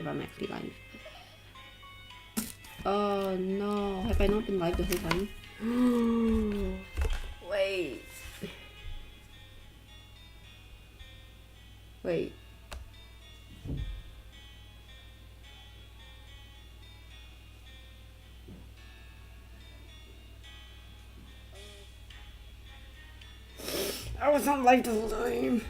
if I'm actually live. Oh no, have I not been live the whole time? Wait. Wait. I was not live the whole time.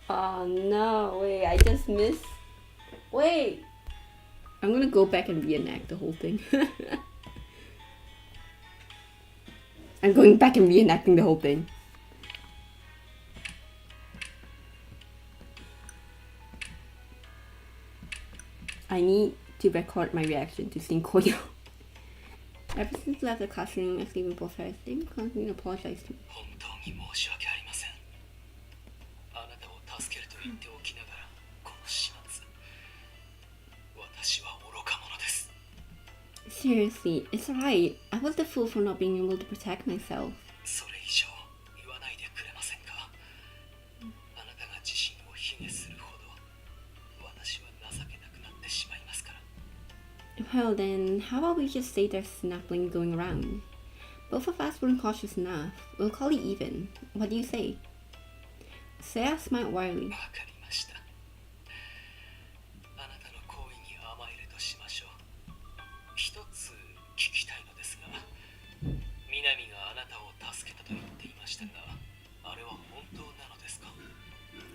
Oh no, wait, I just missed. Wait. I'm gonna go back and reenact the whole thing. I'm going back and reenacting the whole thing. I need to record my reaction to seeing Koyo. Ever since we left the classroom, I sleep in both sides. They constantly apologize to me. Seriously, it's alright. I was the fool for not being able to protect myself. Well then, how about we just say there's snuffling going around? Both of us weren't cautious enough. We'll call it even. What do you say? Sarah smiled wryly.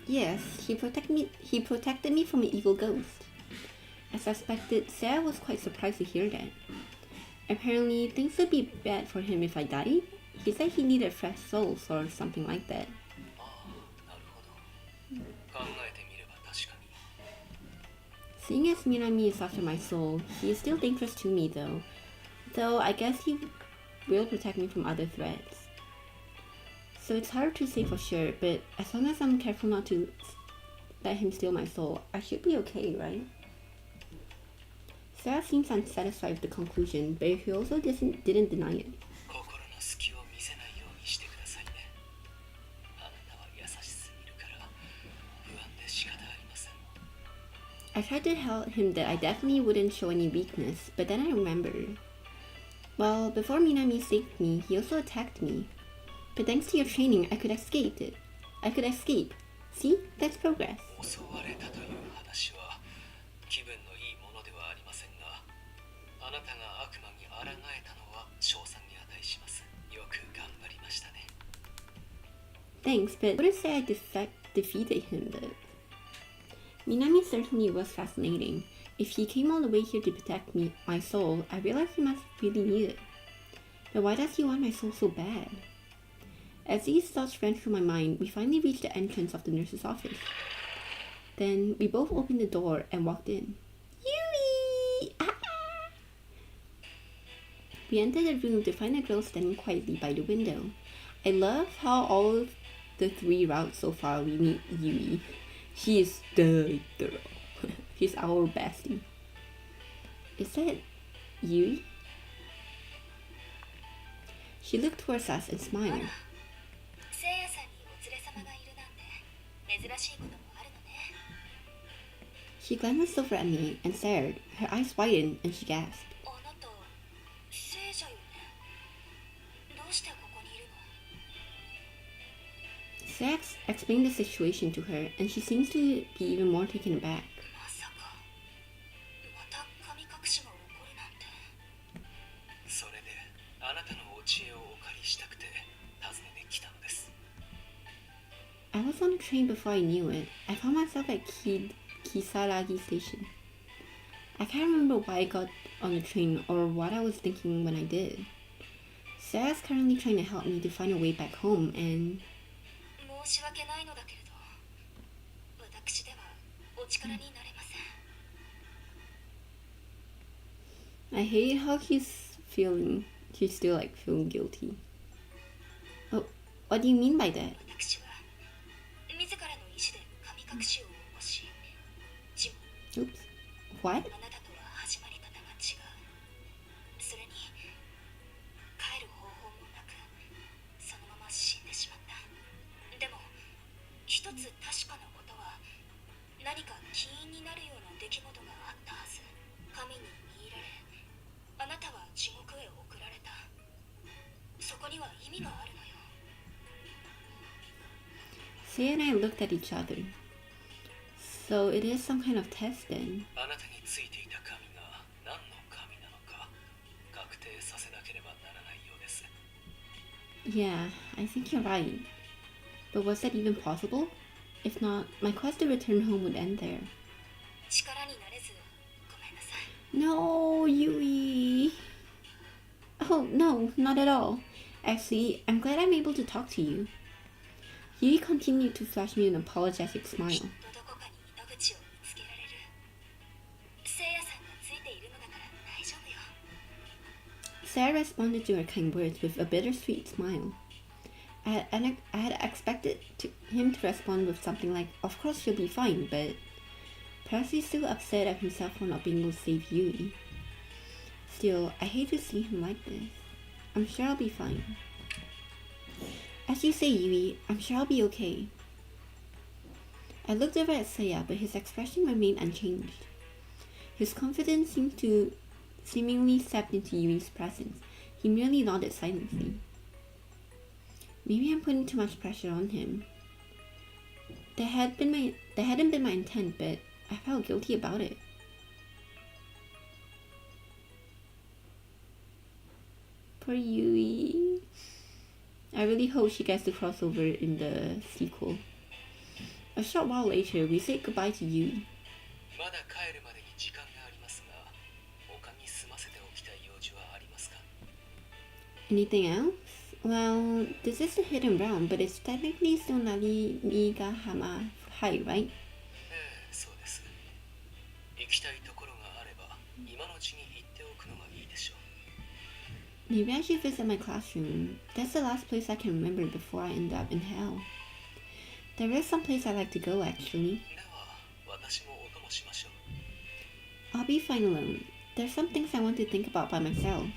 Yes, he protected me from an evil ghost. I suspected Sarah was quite surprised to hear that. Apparently, things would be bad for him if I died. He said he needed fresh souls or something like that. Seeing as Minami is after my soul, he is still dangerous to me though. Though I guess he will protect me from other threats. So it's hard to say for sure, but as long as I'm careful not to let him steal my soul, I should be okay, right? Sarah seems unsatisfied with the conclusion, but he also didn't deny it. I tried to tell him that I definitely wouldn't show any weakness, but then I remembered. Well, before Minami saved me, he also attacked me. But thanks to your training, I could escape it. I could escape. See? That's progress. Thanks, but I wouldn't say I defeated him though. Minami certainly was fascinating. If he came all the way here to protect my soul, I realized he must really need it. But why does he want my soul so bad? As these thoughts ran through my mind, we finally reached the entrance of the nurse's office. Then we both opened the door and walked in. Yuri! Ah! We entered the room to find a girl standing quietly by the window. I love how all of the 3 routes so far we meet Yuri. She is the girl. She's our bestie. Is that Yuri? She looked towards us and smiled. She glanced over at me and stared. Her eyes widened and she gasped. Sax explained the situation to her and she seems to be even more taken aback. I was on the train before I knew it. I found myself at Kisaragi Station. I can't remember why I got on the train or what I was thinking when I did. Sarah's currently trying to help me to find a way back home and... I hate how he's still like feeling guilty. Oh, what do you mean by that? Oops. What? Seiya and I looked at each other. So it is some kind of test then. Yeah, I think you're right. But was that even possible? If not, my quest to return home would end there. No, Yui! Oh, no, not at all. Actually, I'm glad I'm able to talk to you. Yui continued to flash me an apologetic smile. Sarah responded to her kind words with a bittersweet smile. I had expected him to respond with something like, "Of course she'll be fine," but perhaps he's still upset at himself for not being able to save Yui. Still, I hate to see him like this. I'm sure I'll be fine. As you say, Yui, I'm sure I'll be okay. I looked over at Seiya, but his expression remained unchanged. His confidence seemingly stepped into Yui's presence. He merely nodded silently. Maybe I'm putting too much pressure on him. That hadn't been my intent, but I felt guilty about it. Poor Yui. I really hope she gets to cross over in the sequel. A short while later, we said goodbye to Yui. Anything else? Well, this is the hidden realm, but it's technically still Narigahama High, right? Maybe I should visit my classroom. That's the last place I can remember before I end up in hell. There is some place I like to go, actually. I'll be fine alone. There's some things I want to think about by myself.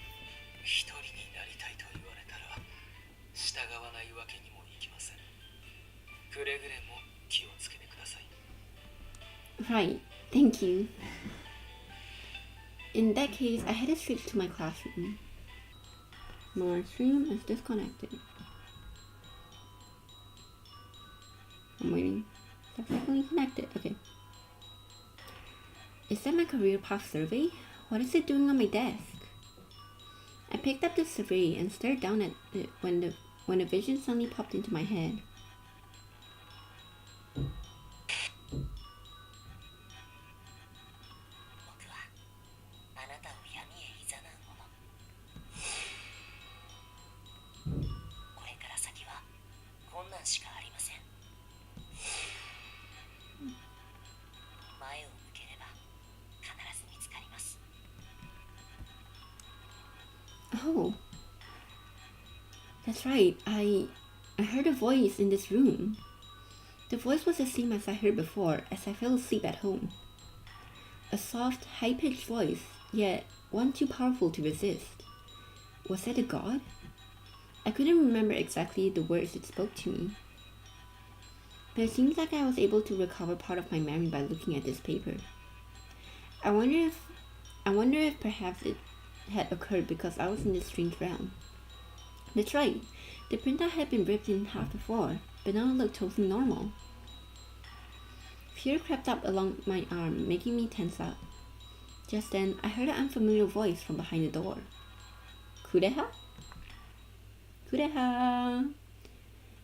Right, thank you. In that case, I headed straight to my classroom. My stream is disconnected. I'm waiting. Successfully connected. Okay. Is that my career path survey? What is it doing on my desk? I picked up the survey and stared down at it when a vision suddenly popped into my head. Oh, that's right. I heard a voice in this room. The voice was the same as I heard before as I fell asleep at home. A soft, high-pitched voice, yet one too powerful to resist. Was that a god? I couldn't remember exactly the words it spoke to me. But it seems like I was able to recover part of my memory by looking at this paper. I wonder if perhaps it had occurred because I was in this strange realm. That's right. The printout had been ripped in half before, but now it looked totally normal. Fear crept up along my arm, making me tense up. Just then, I heard an unfamiliar voice from behind the door. Kureha? Kureha!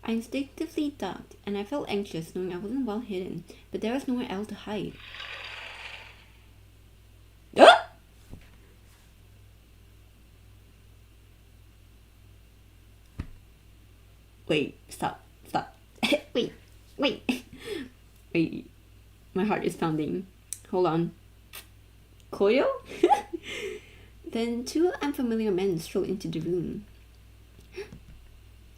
I instinctively ducked, and I felt anxious knowing I wasn't well hidden, but there was nowhere else to hide. Ah! Wait, stop. Wait. Wait. My heart is pounding. Hold on. Koyo? Then two unfamiliar men strolled into the room.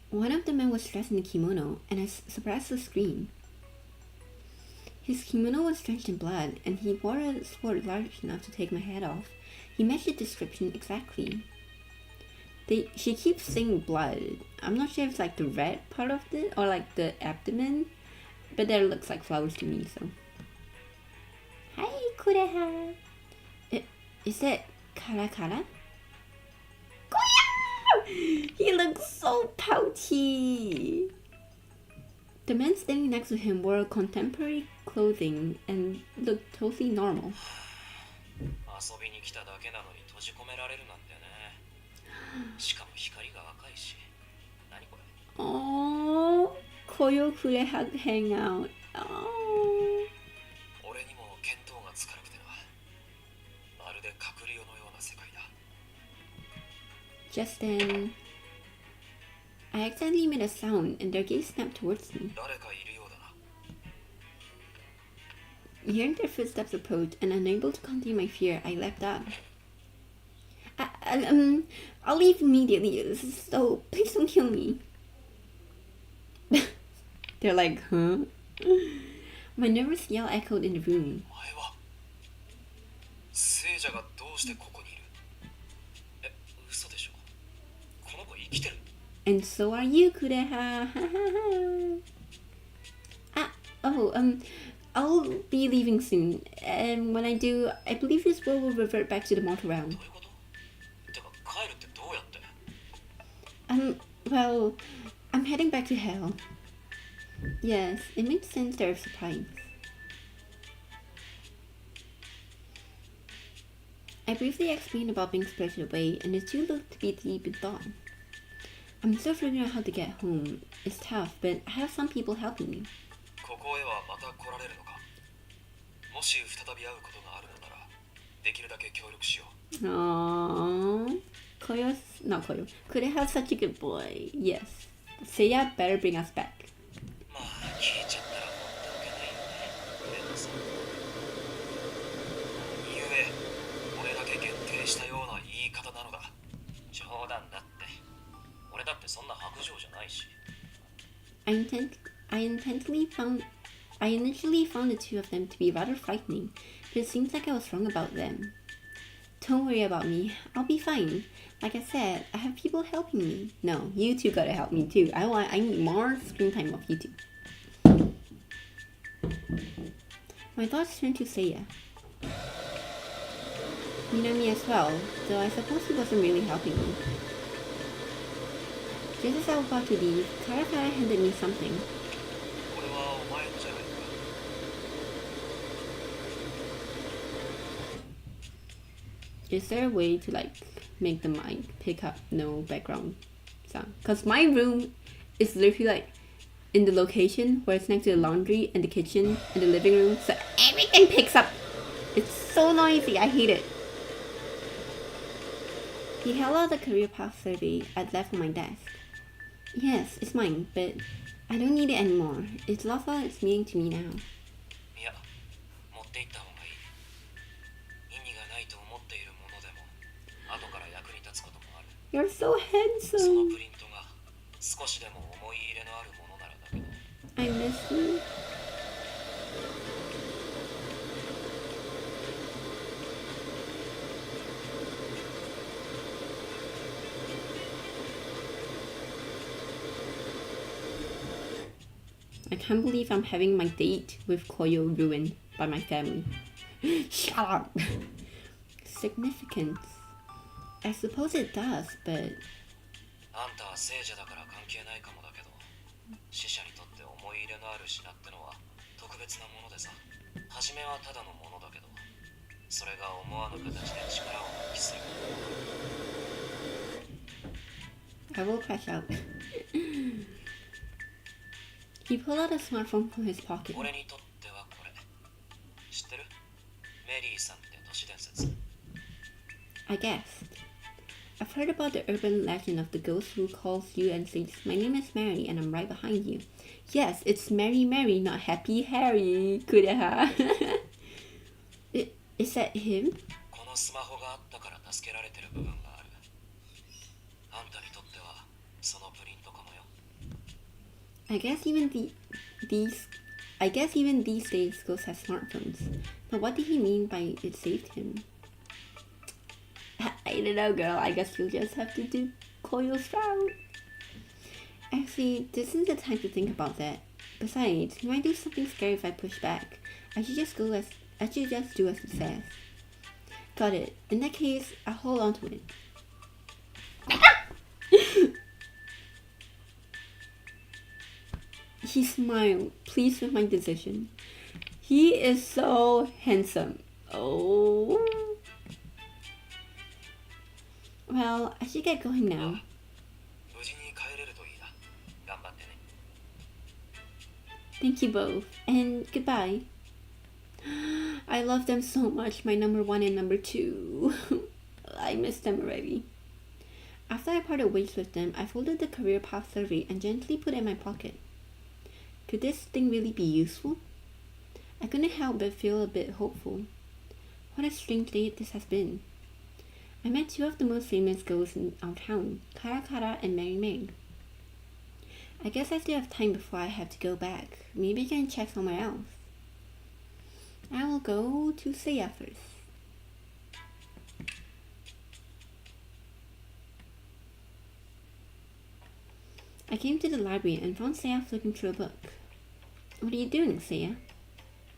One of the men was dressed in a kimono, and I suppressed a scream. His kimono was drenched in blood, and he wore a sword large enough to take my head off. He matched the description exactly. She keeps saying blood. I'm not sure if it's like the red part of it or like the abdomen, but that looks like flowers to me, so. Hi, Kureha. Is that Karakara? Koya! He looks so pouty. The man standing next to him wore contemporary clothing and looked totally normal. 遊びに来ただけなのに閉じ込められるなんてね。しかも光が赤いし。何これ? Oh, Koyo could have hang out. Oh. 俺にも見当がつかなくてな。まるで隔離用のような世界だ。Just then, I accidentally made a sound and their gaze snapped towards me. 誰かいるようだな。 Hearing their footsteps approach and unable to contain my fear, I leapt up. I'll leave immediately, so please don't kill me. They're like, huh? My nervous yell echoed in the room. お前は聖者がどうしてここにいる？え、嘘でしょ？この子生きてる？ And so are you, Kureha. I'll be leaving soon. And when I do, I believe this world will revert back to the mortal realm. どういうこと？てか帰るってどうやって？ Well, I'm heading back to hell. Yes, it makes sense they're surprised. I briefly explained about being spirited away, and the two looked to be deep in thought. I'm still figuring out how to get home. It's tough, but I have some people helping me. ここへはまた来られるのか？もし再び会うことがあるのなら、できるだけ協力しよう。Aww. Not Koyo. Kureha's such a good boy. Yes. Seiya better bring us back. まあ聞いちゃったら放っておけないよね。でもさ、何故俺だけ限定したような言い方なのだ。冗談だって。俺だってそんな白状じゃないし。I initially found the two of them to be rather frightening, but it seems like I was wrong about them. Don't worry about me. I'll be fine. Like I said, I have people helping me. No, you two gotta help me too. I need more screen time of you two. My thoughts turned to Seiya. Minami as well, though I suppose he wasn't really helping me. Just as I was about to leave, Karakara handed me something. これはお前のじゃないのか。Is there a way to make the mic pick up no background sound? Cause my room is literally in the location where it's next to the laundry and the kitchen and the living room, so everything picks up. It's so noisy, I hate it. He held out the career path survey I'd left on my desk. Yes, it's mine, but I don't need it anymore. It's lost all its meaning to me now. いや、持って行った方がいい。意味がないと思っているものでも、後から役に立つこともある。You're so その handsome. プリントが少しでも思い入れのあるものならだけど。I miss you. I can't believe I'm having my date with Koyo ruined by my family. Shut up! Significance. I suppose it does, but あんたは聖者だから関係ないかもだけど、死者にとって思い入れのある品ってのは特別なものでさ。初めはただのものだけど、それが思わぬ形で力を発揮する。I will crash out. He pulled out a smartphone from his pocket. 俺にとってはこれ。知ってる？メリーさんって都市伝説。I guessed. I've heard about the urban legend of the ghost who calls you and says, "My name is Mary and I'm right behind you." Yes, it's Mary Mary, not Happy Harry. Kureha. Is that him? このスマホがあったから助けられてる部分がある。あんたにとってはそのプリントかもよ。I guess even these days ghosts have smartphones. But what did he mean by it saved him? I don't know, girl. I guess you'll just have to do Koyo's route. Actually, this isn't the time to think about that. Besides, he might do something scary if I push back. I should just do as it says. Got it. In that case, I'll hold on to it. He smiled, pleased with my decision. He is so handsome. Oh. Well, I should get going now. 無事に帰れるといいな。頑張ってね。 Thank you both, and goodbye. I love them so much, my number one and number two. I miss them already. After I parted ways with them, I folded the career path survey and gently put it in my pocket. Could this thing really be useful? I couldn't help but feel a bit hopeful. What a strange day this has been. I met two of the most famous girls in our town, Kara Kara and Mary May. I guess I still have time before I have to go back. Maybe I can check somewhere else. I will go to Seiya first. I came to the library and found Seiya flipping through a book. What are you doing, Seiya?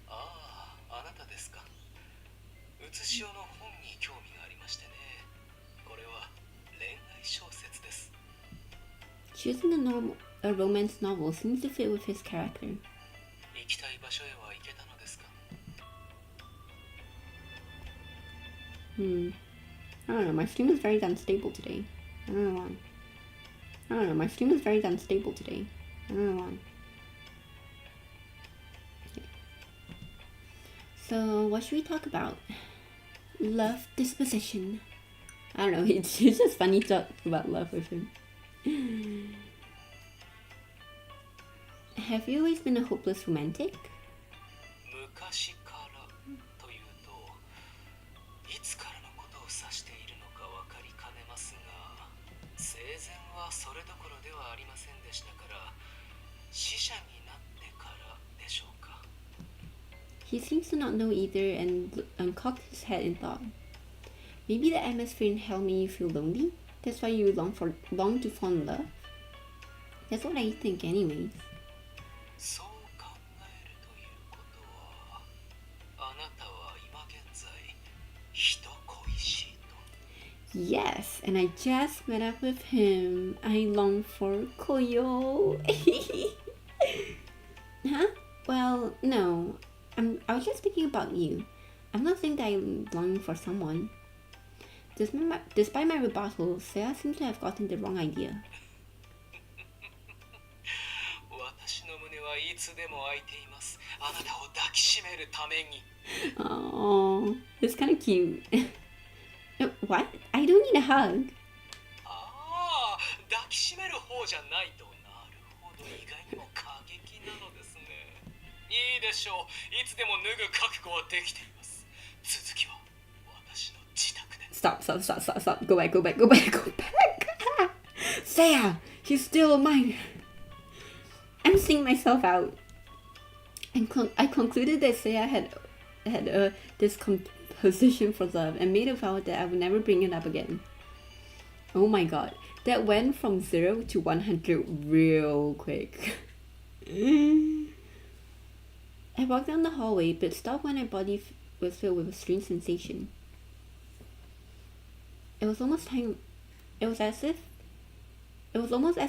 ああ、あなたですか。うつしおの本に興味がありましてね。これは恋愛小説です。 Choosing a romance novel seems to fit with his character. 行きたい場所へは行けたのですか。 I don't know, my stream is very unstable today. I don't know why. My stream is very unstable today. I don't know why. Okay. So, what should we talk about? Love disposition. I don't know, it's just funny to talk about love with him. Have you always been a hopeless romantic? 昔からというと、いつからのことを指しているのか分かりかねますが、生前はそれどころではありませんでしたから、死者になってからでしょうか。 He seems to not know either and cocked his head in thought. Maybe the atmosphere in hell made you feel lonely? That's why you long to fall in love? That's what I think anyways. そう考えるということは、あなたは今現在人恋しいと。 Yes, and I just met up with him. I long for Koyo. Huh? Well, no. I was just thinking about you. I'm not saying that I'm longing for someone. Despite my rebuttal, Seiya seems to have gotten the wrong idea. 私の胸はいつでも開いています。あなたを抱きしめるために。 Oh, it's kind of cute. What? I don't need a hug. ああ、抱きしめる方じゃないと。なるほど、意外にも過激なのですね。いいでしょう。いつでも脱ぐ覚悟はできています。続きは私の自宅で。 Stop. Go back. Seiya, she's still mine. I'm seeing myself out. I concluded that Seiya had a disposition for love and made a vow that I would never bring it up again. Oh my god, that went from 0 to 100 real quick. I walked down the hallway but stopped when my body was filled with a strange sensation. It was almost as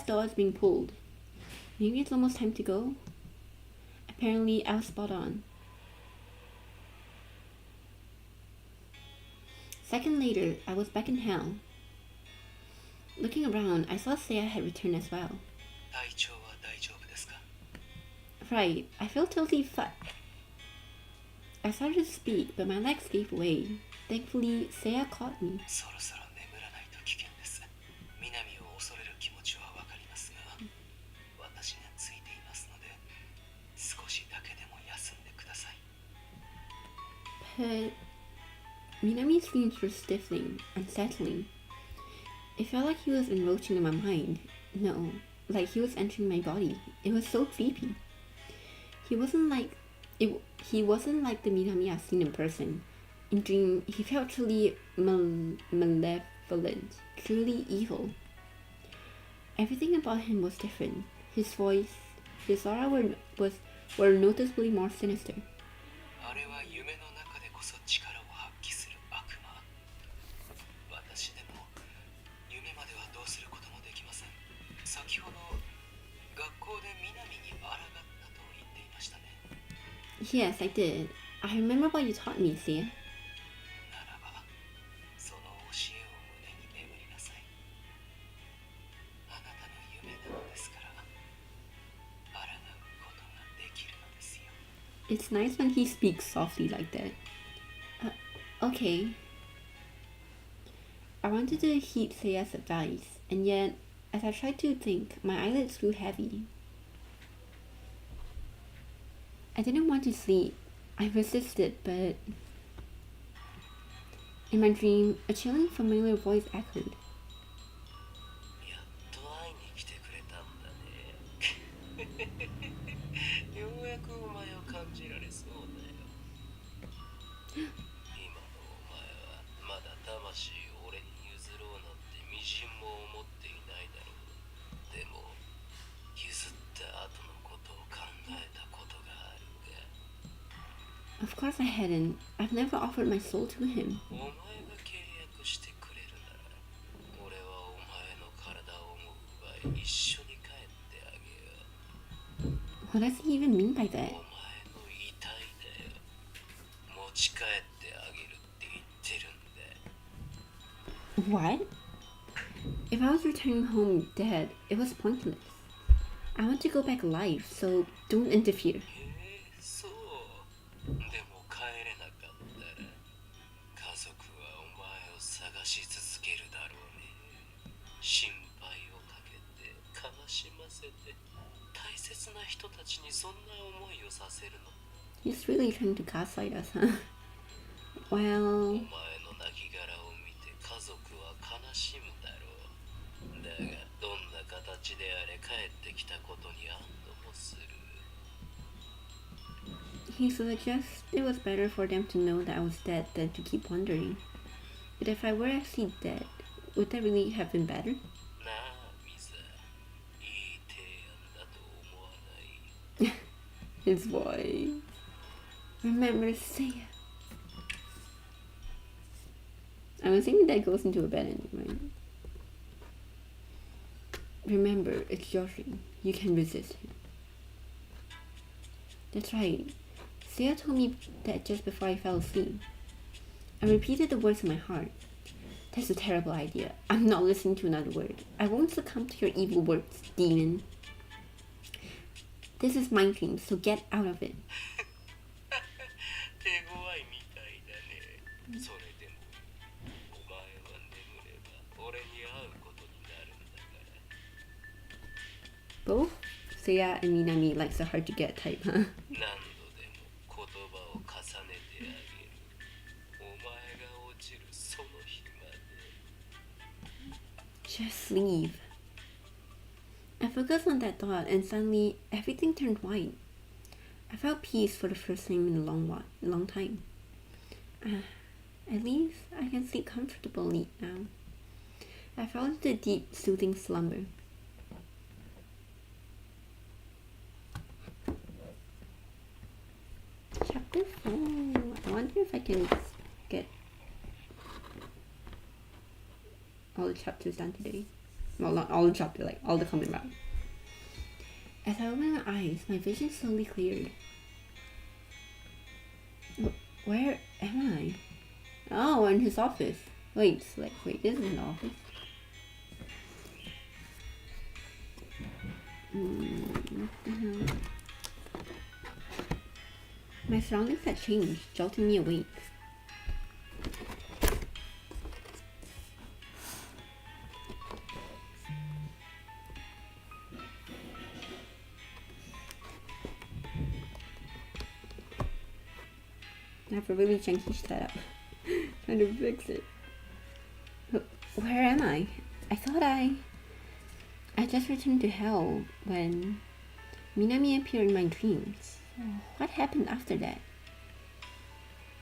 though I was being pulled. Maybe it's almost time to go? Apparently, I was spot on. Second later, I was back in hell. Looking around, I saw Seiya had returned as well. 体調は大丈夫ですか。 Right, I felt totally I started to speak, but my legs gave way. Thankfully, Seiya caught me. そろそろ眠らないと危険です。南を恐れる気持ちはわかりますが、私がついていますので、少しだけでも休んでください。 But Minami's dreams were stiffening, unsettling. It felt like he was encroaching in my mind. No, like he was entering my body. It was so creepy. He wasn't like the Minami I've seen in person. In dream, he felt truly malevolent, truly evil. Everything about him was different. His voice, his aura were noticeably more sinister. あれは夢の中でこそ力を発揮する悪魔。私でも夢まではどうすることもできません。先ほど学校で南に抗っ Yes, I did. I remember what you taught me, Sia. ならばその教えを胸に眠りなさい。あなたの夢なのですから抗うことができるのですよ。 It's nice when he speaks softly like that. Okay. I wanted to heed Seiya's advice, and yet, as I tried to think, my eyelids grew heavy. I didn't want to sleep. I resisted, but in my dream, a chilling, familiar voice echoed. やっと会いに来てくれたんだね。ようやくお前を感じられそうだよ。今のお前はまだ魂を俺に譲ろうなんてみじんも思っていないだろう。でも譲った後のことを考えたことがあるが。 Of course I hadn't. I've never offered my soul to him. お前が契約してくれるなら俺はお前の体をも奪い一緒に帰ってあげよう。 What does he even mean by お that? 前の遺体だよ。持ち帰ってあげるって言ってるんだ。 What? If I was returning home dead, it was pointless. I want to go back alive, so don't interfere. そう。でも帰れなかったら家族はお前を探し続けるだろうね。心配をかけて悲しませて大切な人たちにそんな思いをさせるの。 He's really trying to gaslight us, huh? お Well, 前の亡骸を見て家族は悲しむだろう。だがどんな形であれ帰ってきたことに安堵もする。 he suggests it was better for them to know that I was dead than to keep wondering. But if I were actually dead, would that really have been better? なあミサ、いい提案だと思わない？ His voice. Remember, Seiya. I'm assuming that goes into a bad ending, right? Remember, it's your dream. You can resist him. That's right. Seiya told me that just before I fell asleep. I repeated the words in my heart. That's a terrible idea. I'm not listening to another word. I won't succumb to your evil words, demon. This is my dream, so get out of it. 手強いみたいだね。それでもお前は眠れば俺に会うことになるんだから。 Both Seiya and Minami likes the hard to get type, huh? 何度でも言葉を重ねてあげる。お前が落ちるその日まで。 Just leave. I focused on that thought and suddenly everything turned white. I felt peace for the first time in a long time. At least I can sleep comfortably now. I fell into a deep, soothing slumber. Chapter 4. I wonder if I can get all the chapters done today. Well, not all the chapters, like all the common route. As I opened my eyes, my vision slowly cleared. Where am I? Oh, in his office. Wait, this is an office. What the hell? My surroundings had changed, jolting me awake. I have a really janky setup. Trying to fix it. Where am I? I thought I just returned to hell when Minami appeared in my dreams. What happened after that?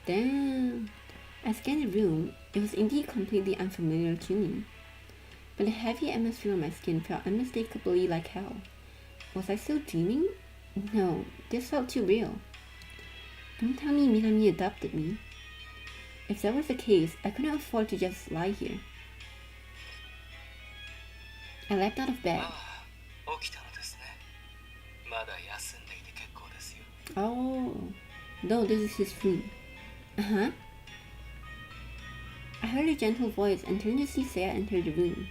Damn. I scanned the room. It was indeed completely unfamiliar to me. But the heavy atmosphere on my skin felt unmistakably like hell. Was I still dreaming? No, this felt too real. Don't tell me Minami adopted me. If that was the case, I couldn't afford to just lie here. I leapt out of bed. Oh, No, this is his room. Uh-huh. I heard a gentle voice and turned to see Seiya enter the room.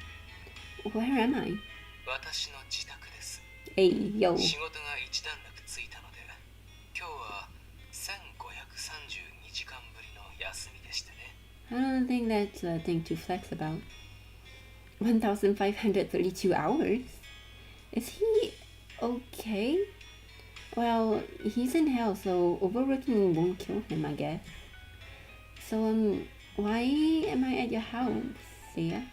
Where am I? 私の自宅です。 Hey, yo. 仕事が一段落ついたので、今日は1532時間ぶりの休みでしてね。I don't think that's a thing to flex about. 1,532 hours? Is he okay? Well, he's in hell, so overworking won't kill him, I guess. So, why am I at your house, Seiya?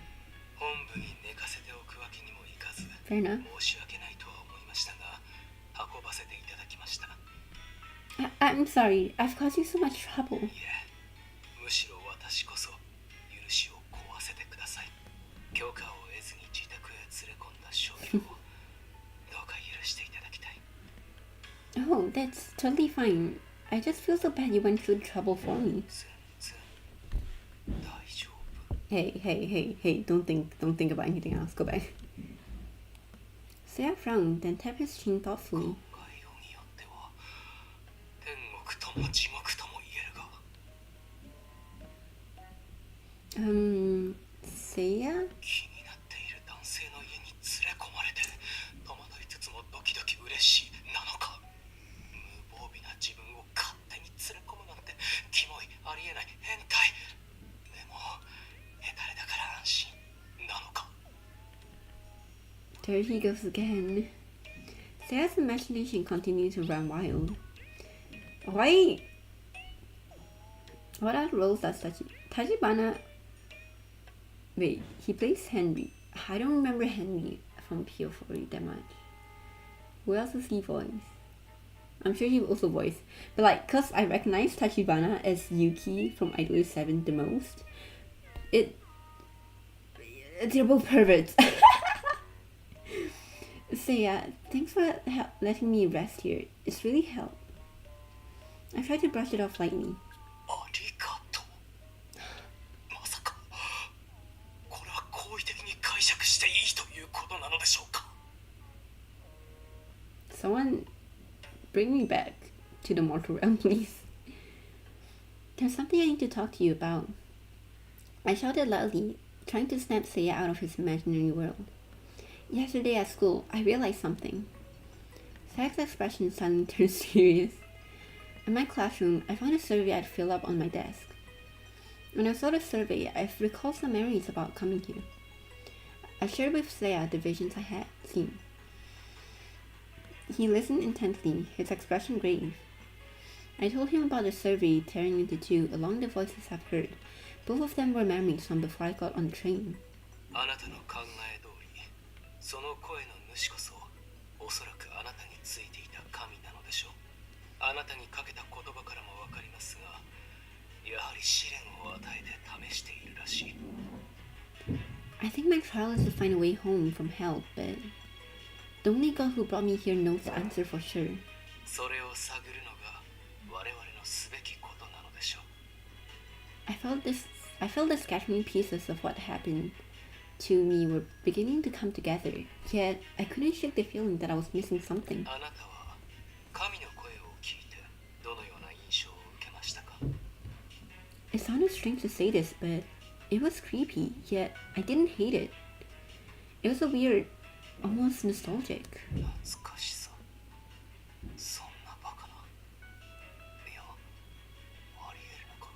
本部に寝かせておくわけにもいかず、 Fair enough. 申し訳ないとは思いましたが、運ばせていただきました。 I'm sorry, I've caused you so much trouble. いえ、むしろ私こそ許しを請わせてください。許可を得ずに自宅へ連れ込んだ少年をどうか許していただきたい。 Oh, that's totally fine. I just feel so bad you went through trouble for me. 全然大丈夫。 Hey, don't think about anything else. Go back. Seiya frowned, then tapped his chin thoughtfully. 考えようによっては天国とも地獄とも言えるが。 Seiya? 気になっている男性の家に連れ込まれて戸惑いつつもドキドキ嬉しいなのか。無防備な自分を勝手に連れ込むなんてキモい、ありえない、変態。でもヘタレだから安心なのか。 There he goes again. Seiya's imagination continued to run wild. Why? What other roles does Tachibana... Wait, he plays Henry. I don't remember Henry from PO4 that much. Who else does he voice? I'm sure he also voiced. But like, cause I recognize Tachibana as Yuki from Idol 7 the most. They're both perverts. So yeah, thanks for letting me rest here. It's really helped. I tried to brush it off lightly. ありがとう。まさかこれは好意的に解釈していいということなのでしょうか。 Someone bring me back to the mortal realm, please. There's something I need to talk to you about. I shouted loudly, trying to snap Seiya out of his imaginary world. Yesterday at school, I realized something. Seiya's expression suddenly turned serious. In my classroom, I found a survey I'd filled up on my desk. When I saw the survey, I recalled some memories about coming here. I shared with Seiya the visions I had seen. He listened intently, his expression grave. I told him about the survey tearing into two along the voices I've heard. Both of them were memories from before I got on the train. あなたの考え通り、その声の主こそおそらくあなたについていた神なのでしょう。あなたにかけた言葉からもわかりますが、やはり試練を与えて試しているらしい。 I think my trial is to find a way home from hell, but the only God who brought me here knows the answer for sure. それを探るのが我々のすべきことなのでしょう。 I felt the scattering pieces of what happened to me were beginning to come together, yet I couldn't shake the feeling that I was missing something. あなたは神の声を聞いてどのような印象を受けましたか？ It sounded strange to say this, but it was creepy, yet I didn't hate it. It was a weird, almost nostalgic. 懐かしさ。そんなバカな。いや、ありえるのか。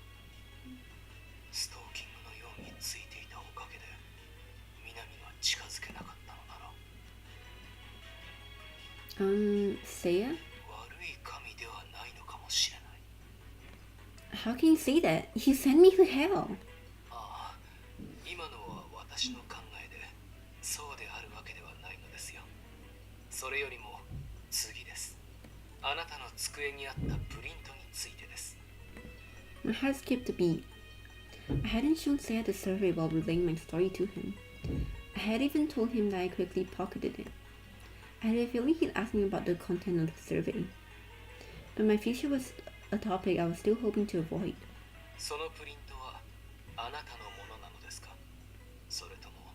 ストーキングのようについていたおかげで南が近づけなかったのなら。 Seiya? 悪い神ではないのかもしれない。 How can you say that? He sent me to hell. ああ、今のは私の考えでそうであるわけではないのですよ。それよりも次です。あなたの机にあったプリントについてです。 My heart skipped a beat. I hadn't shown Seiya the survey while relaying my story to him. I had even told him that I quickly pocketed it. I had a feeling he'd ask me about the content of the survey. But my future was a topic I was still hoping to avoid. そのプリントはあなたのものなのですか？それとも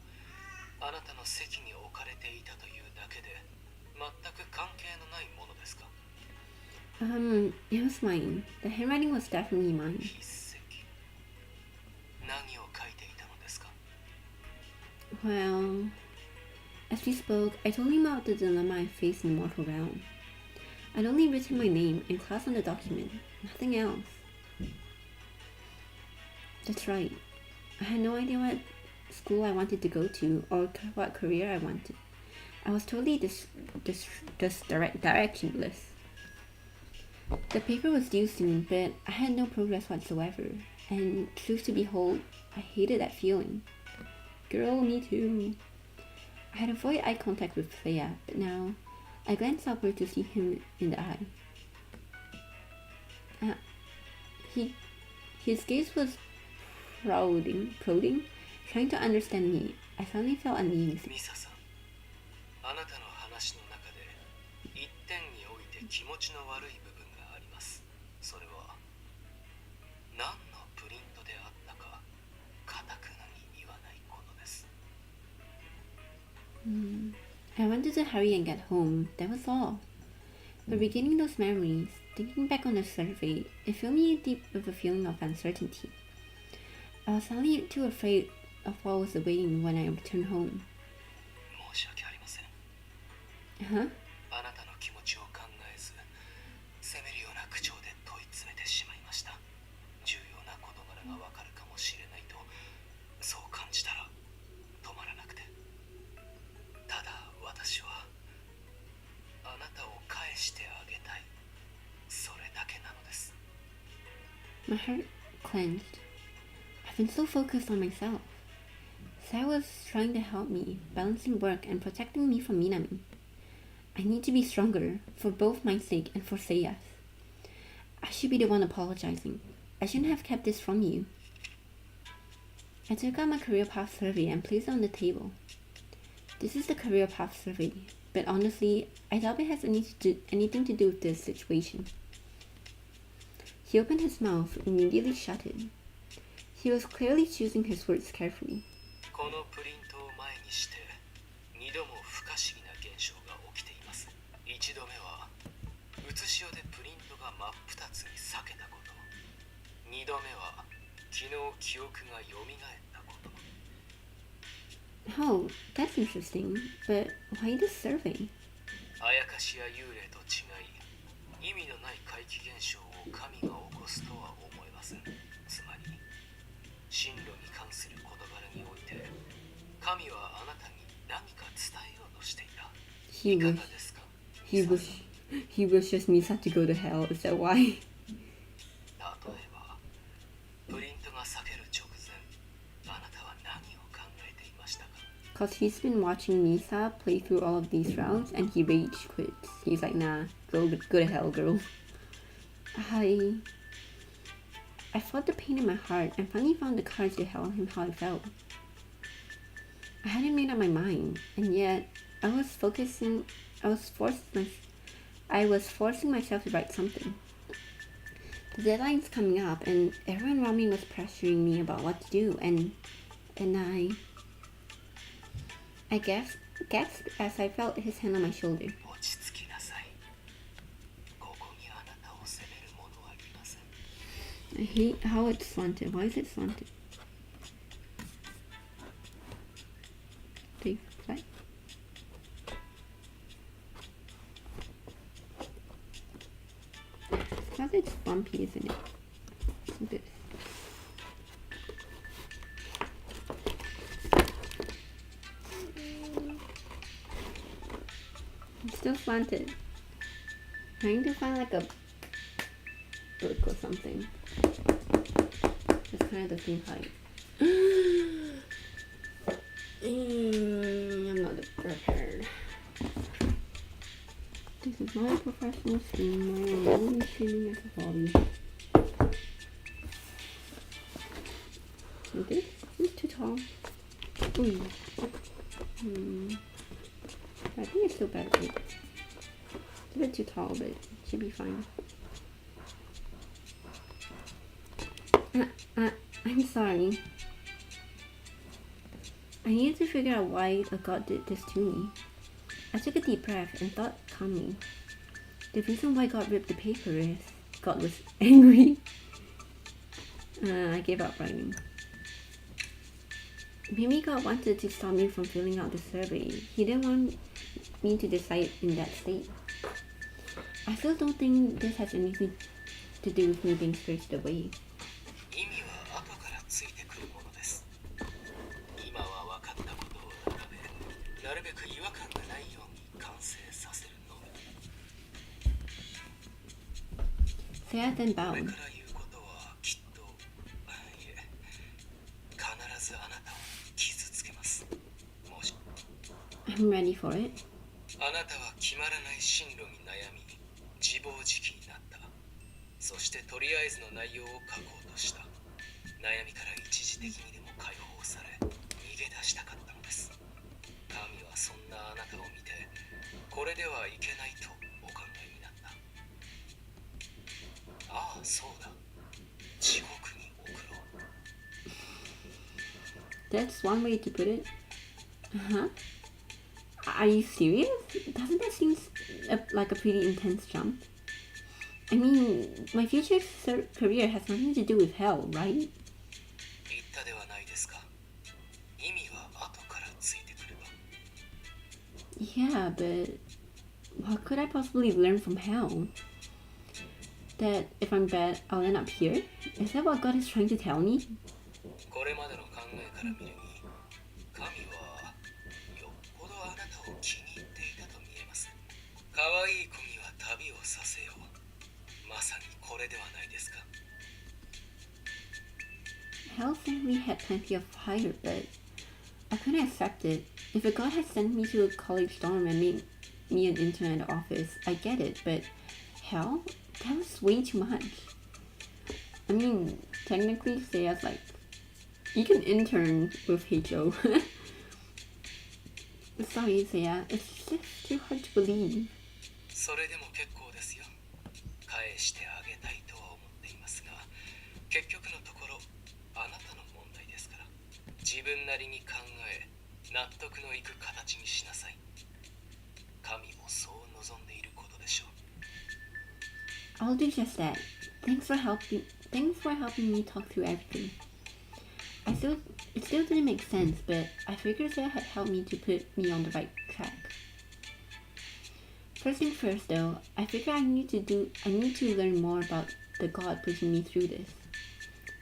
あなたの席に置かれていたというだけで全く関係のないものですか？ It was mine. The handwriting was definitely mine. 筆跡。何を書いていたのですか？ Well, as we spoke, I told him about the dilemma I faced in the mortal realm. I'd only written my name and class on the document, nothing else. That's right. I had no idea what school I wanted to go to or what career I wanted. I was totally directionless. The paper was due soon, but I had no progress whatsoever, and truth to behold, I hated that feeling. Girl, me too. I had avoided eye contact with Thea, but now I glanced upward to see him in the eye. His gaze was prodding, trying to understand me. I suddenly felt uneasy. ミサさん、あなたの話の中で一点において気持ちの悪い部分があります。それは何のプリントであったか固くなに言わないことです。I wanted to hurry and get home, that was all. But regaining those memories, thinking back on the survey, it filled me deep with a feeling of uncertainty. I was suddenly too afraid of what was awaiting when I returned home. 申し訳ありません。Huh? あなたの気持ちを考えず、責めるような口調で問い詰めてしまいました。重要な事柄がわかるかもしれないと、そう感じたら止まらなくて。ただ私はあなたを返してあげたい。それだけなのです。My heart clenched. I've been so focused on myself. Sai was trying to help me, balancing work and protecting me from Minami. I need to be stronger, for both my sake and for Seiya's. I should be the one apologizing. I shouldn't have kept this from you. I took out my career path survey and placed it on the table. This is the career path survey, but honestly, I doubt it has anything to do with this situation. He opened his mouth, immediately shut it. He was clearly choosing his words carefully. このプリントを前にして2度も不可思議な現象が起きています。1度目は写し代でプリントが真っ二つに裂けたこと。2度目は昨日記憶が蘇ったこと。 Oh, that's interesting, but why this survey? あやかしや幽霊と違い、意味のない怪奇現象を神が起こすとは思えません。つまり進路に関する事柄において神はあなたに何か伝えようとしていた。いかがですか？ He wishes Misa to go to hell, is that why? 例えばプリントが裂ける直前、あなたは何を考えていましたか？ Cause he's been watching Misa play through all of these rounds and he rage quits. He's like, nah, go to hell, girl. I felt the pain in my heart and finally found the courage to tell him how I felt. I hadn't made up my mind, and yet I was forcing myself to write something. The deadline's coming up, and everyone around me was pressuring me about what to do, and I gasped as I felt his hand on my shoulder. 落ち着きなさい。ここにあなたを責めるものはいません。 I hate how it's slanted. Why is it slanted? Okay, flat. It's because it's bumpy, isn't it? Like this. It's still slanted. Trying to find like a book or something. It's kind of the same height. I'm not prepared. This is not a professional streamer. I'm only streaming as a hobby. Okay, it's too tall. I think it's still better. It's a bit too tall, but it should be fine. I'm sorry. I needed to figure out why a god did this to me. I took a deep breath and thought calmly. The reason why God ripped the paper is God was angry. I gave up writing. Maybe God wanted to stop me from filling out the survey. He didn't want me to decide in that state. I still don't think this has anything to do with me being spirited away. 意味は後からついてくるものです。今は分かったことを並べ、なるべく違和感がないように完成させるのみ。Saya then こ bowed. れから言うことはきっと、いえ、必ずあなたを傷つけます。もし I'm ready for it. あなたは決まらない進路に悩み、自暴自棄になった。そしてとりあえずの内容を書こうとした。悩みから一時的にでも解放され、逃げ出したかったのです。神はそんなあなたを見て、これではいけないとお考えになった。ああ、そうだ。地獄に送ろう。That's one way to put it. Uh-huh. Are you serious? Doesn't that seem like a pretty intense jump? I mean, my future career has nothing to do with hell, right? 言ったではないですか。意味は後からついてくれば。Yeah, but what could I possibly learn from hell? That if I'm bad, I'll end up here? Is that what God is trying to tell me? これまでの考えから見るに、神はよっぽどあなたを気に入っていたと見えます。可愛い子には旅をさせよう。まさにこれではないですか。Hell certainly had plenty of fire, but I couldn't accept it. If a god had sent me to a college dorm and made me an intern at the office, I get it, but hell? That was way too much. I mean, technically, Seiya's like, you can intern with HO. Sorry, Seiya, it's just too hard to believe. それでも結構ですよ。返してあげたいとは思っていますが、結局のところあなたの問題ですから、自分なりに考え、納得のいく形にしなさい。神もそう望んでいることでしょう。I'll do just that. Thanks for helping me talk through everything. It still didn't make sense, but I figured that had helped me to put me on the right track. First thing first, though, I figured I need to learn more about the god pushing me through this.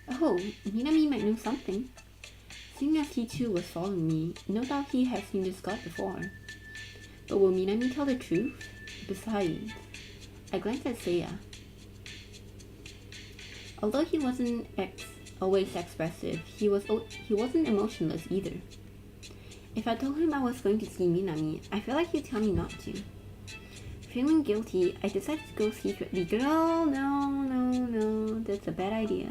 Oh, Minami might know something. Seeing as he too was following me, no doubt he has seen this god before. But will Minami tell the truth? Besides, I glanced at Seiya. Although he wasn't always expressive, he wasn't emotionless either. If I told him I was going to see Minami, I feel like he'd tell me not to. Feeling guilty, I decided to go secretly. Girl, no, that's a bad idea.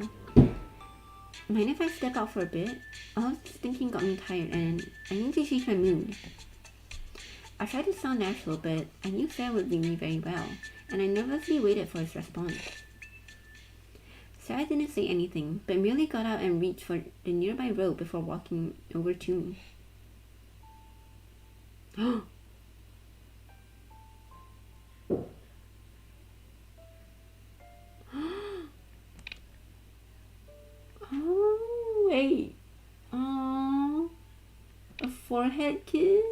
Mind if I step out for a bit? All this thinking got me tired and I need to change my mood. I tried to sound natural, but I knew Sarah would read me very well, and I nervously waited for his response. Sarah didn't say anything, but merely got out and reached for the nearby road before walking over to me. Oh, wait. Aww. A forehead kiss?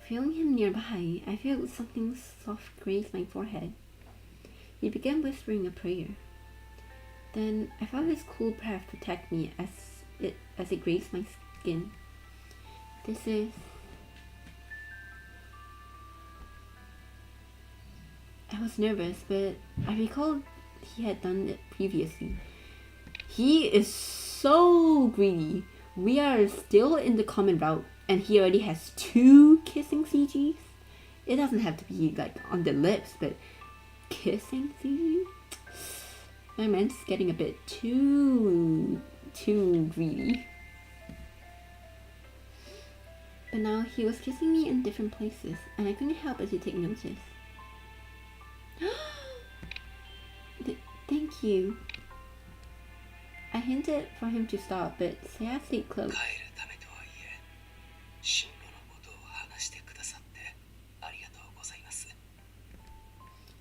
Feeling him nearby, I felt something soft graze my forehead. He began whispering a prayer. Then I felt his cool breath protect me as it grazed my skin. This is... I was nervous, but I recalled he had done it previously. He is so greedy. We are still in the common route, and he already has 2 kissing CGs. It doesn't have to be like on the lips, but kissing CG? My man's getting a bit too greedy. But now he was kissing me in different places, and I couldn't help but to take notice. Thank you. I hinted for him to stop, but Seiya stayed close.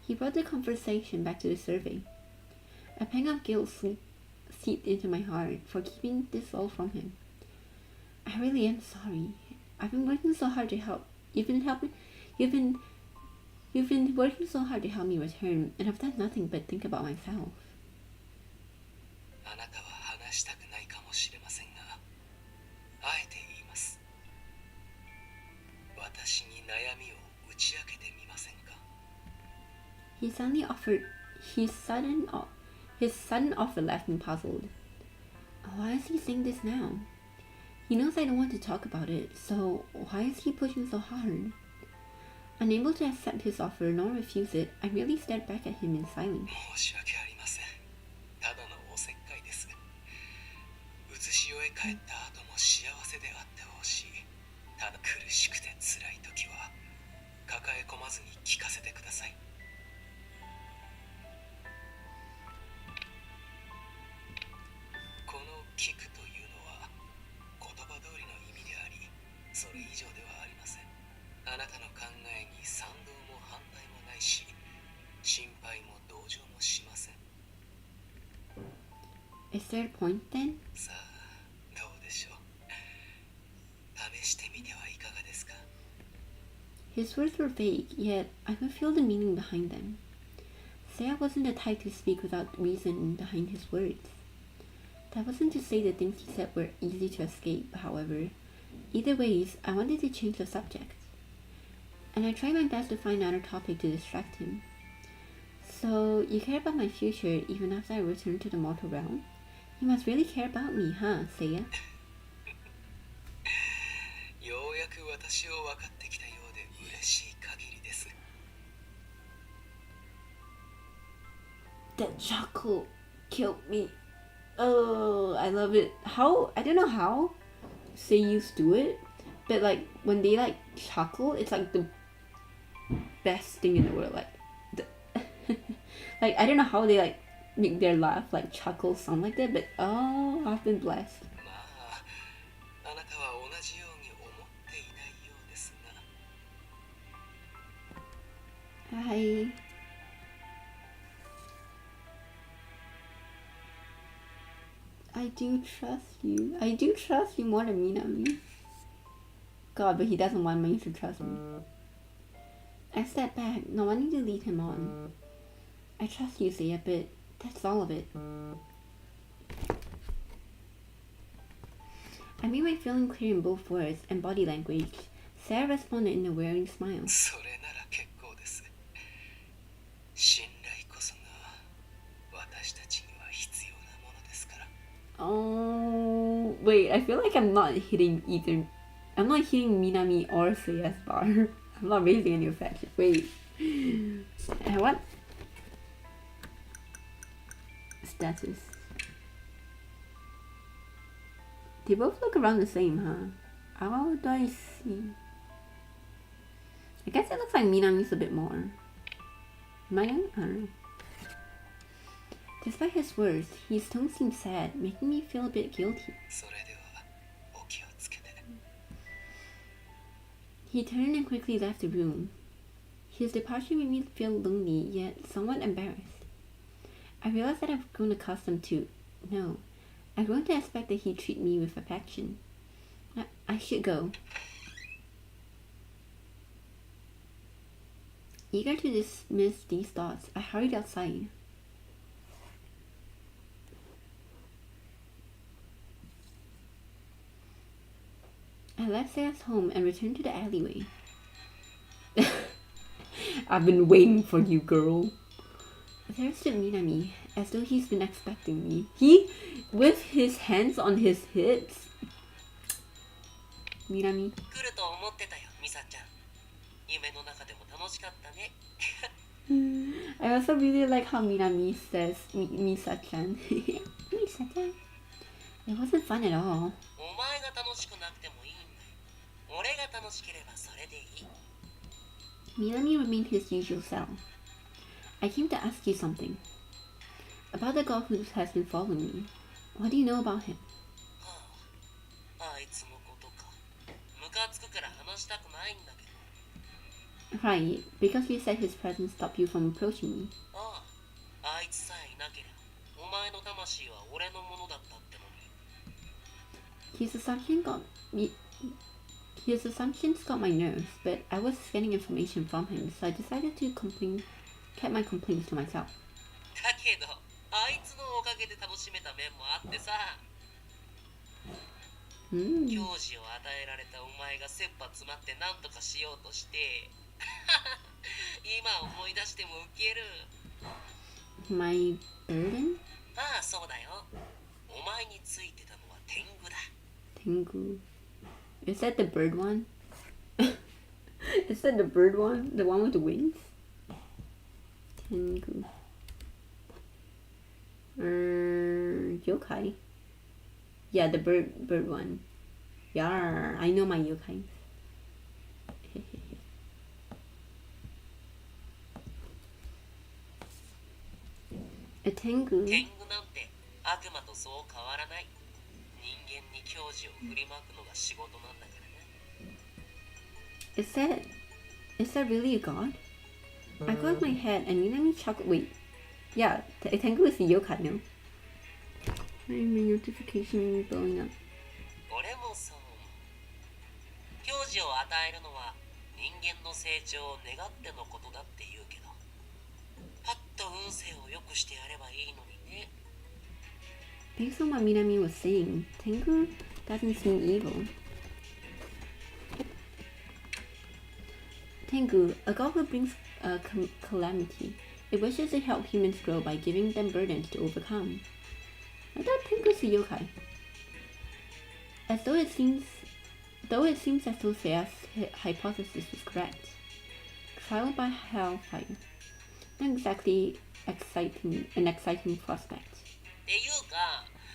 He brought the conversation back to the survey. A pang of guilt seeped into my heart for keeping this all from him. I really am sorry. I've been working so hard to help. You've been working so hard to help me return, and I've done nothing but think about myself. あなたは話したくないかもしれませんが、あえて言います。私に悩みを打ち明けてみませんか? He suddenly offered. His sudden offer left me puzzled. Why is he saying this now? He knows I don't want to talk about it, so why is he pushing so hard? Unable to accept his offer nor refuse it, I merely stared back at him in silence. 申し訳ありません。ただのおせっかいです。写し終え帰った後も幸せであってほしい。ただ苦しくて辛い時は抱え込まずに聞かせてください。この聞くというのは言葉通りの意味であり、それ以上ではありません。あなたの考えに賛同も反対もないし、心配も同情もしません。Is there a point then? さあ、どうでしょう。試してみてはいかがですか? His words were vague, yet I could feel the meaning behind them. Seiya wasn't the type to speak without reason behind his words. That wasn't to say the things he said were easy to escape, however. Either ways, I wanted to change the subject. And I tried my best to find another topic to distract him. So, you care about my future even after I return to the mortal realm? You must really care about me, huh, Seiya? ようやく私を分かってきたようで嬉しい限りです。 That chuckle killed me. Oh, I love it. How? I don't know how Seiyus do it, but like when they like chuckle, it's like the best thing in the world. Like I don't know how they like make their laugh like chuckle sound like that, but oh, I've been blessed. まあ、あなたは同じように思っていないようですが。I do trust you. I do trust you more than Minami. God, but he doesn't want me to trust me. I stepped back, not wanting to lead him on. I trust you, Seiya, but that's all of it. I made my feeling clear in both words and body language. Sarah responded in a wearing smile. それなら結構です。信頼こそが私たちには必要なものですから。 Oh, wait, I feel like I'm not hitting Minami or Seiya's bar. I'm not raising any affection. Wait. What? Status. They both look around the same, huh? How do I see? I guess it looks like Minami's a bit more. Am I young? I don't know. Despite his words, his tone seemed sad, making me feel a bit guilty. それではお気をつけて。 He turned and quickly left the room. His departure made me feel lonely, yet somewhat embarrassed. I realized that I've grown accustomed to... No, I've grown to expect that he'd treat me with affection. I should go. Eager to dismiss these thoughts, I hurried outside. I left Seiya's home and returned to the alleyway. I've been waiting for you, girl. There stood Minami, as though he's been expecting me. He, with his hands on his hips. Minami. 来ると思ってたよ、ミサちゃん。夢の中でも楽しかったね。 I also really like how Minami says Misa-chan. Misa-chan. It wasn't fun at all. お前が楽しくなくてもいいんだよ。俺が楽しければそれでいい。 Minami remained his usual self. I came to ask you something. About the girl who has been following me. What do you know about him? あいつのことか。ムカつくから話したくないんだけど。Right, because you said his presence stopped you from approaching me. ああ、あいつさえいなけりゃお前の魂は俺のものだったってのに。 His assumption got me. His assumptions got my nerves, but I was getting information from him, so I decided to kept my complaints to myself. だけどあいつのおかげで楽しめた面もあってさ、教授を与えられたお前が切羽詰まって何とかしようとして今思い出してもウケる。 My burden? ああ、そうだよ。お前についてたのは天狗だ。 Tengu. Is that the bird one? Is that the bird one? The one with the wings? Tengu. Yokai. Yeah, the bird one. Yar, I know my yokai. A Tengu. 天狗なんて悪魔とそう変わらない。人間に教授を振りまくのが仕事なんだからね。Is that really a god? I got my head and Minami chuckled. Wait. Yeah, Tengu is the yokai, no? My notification blowing up. 俺もそう思う。教授を与えるのは人間の成長を願ってのことだって言うけど、パッと運勢を良くしてやればいいのにね。 Based on what Minami was saying, Tengu doesn't seem evil. Tengu, a god who brings calamity. It wishes to help humans grow by giving them burdens to overcome. I thought Tengu's a yokai. Though it seems as though Seiya's hypothesis was correct. Trial by hellfire. Not exactly an exciting prospect. っていうか、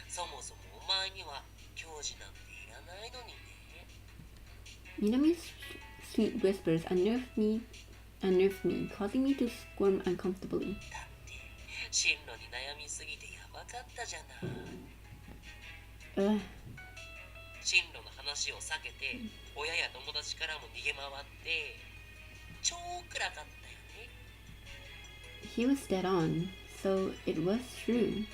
そもそもお前には教授なんていらないのにね。 Minami's sweet whispers unnerved me, causing me to squirm uncomfortably. だって進路に悩みすぎてやばかったじゃない。 進路の話を避けて、親や友達からも逃げ回って超暗かったよね。 He was dead on, so it was true.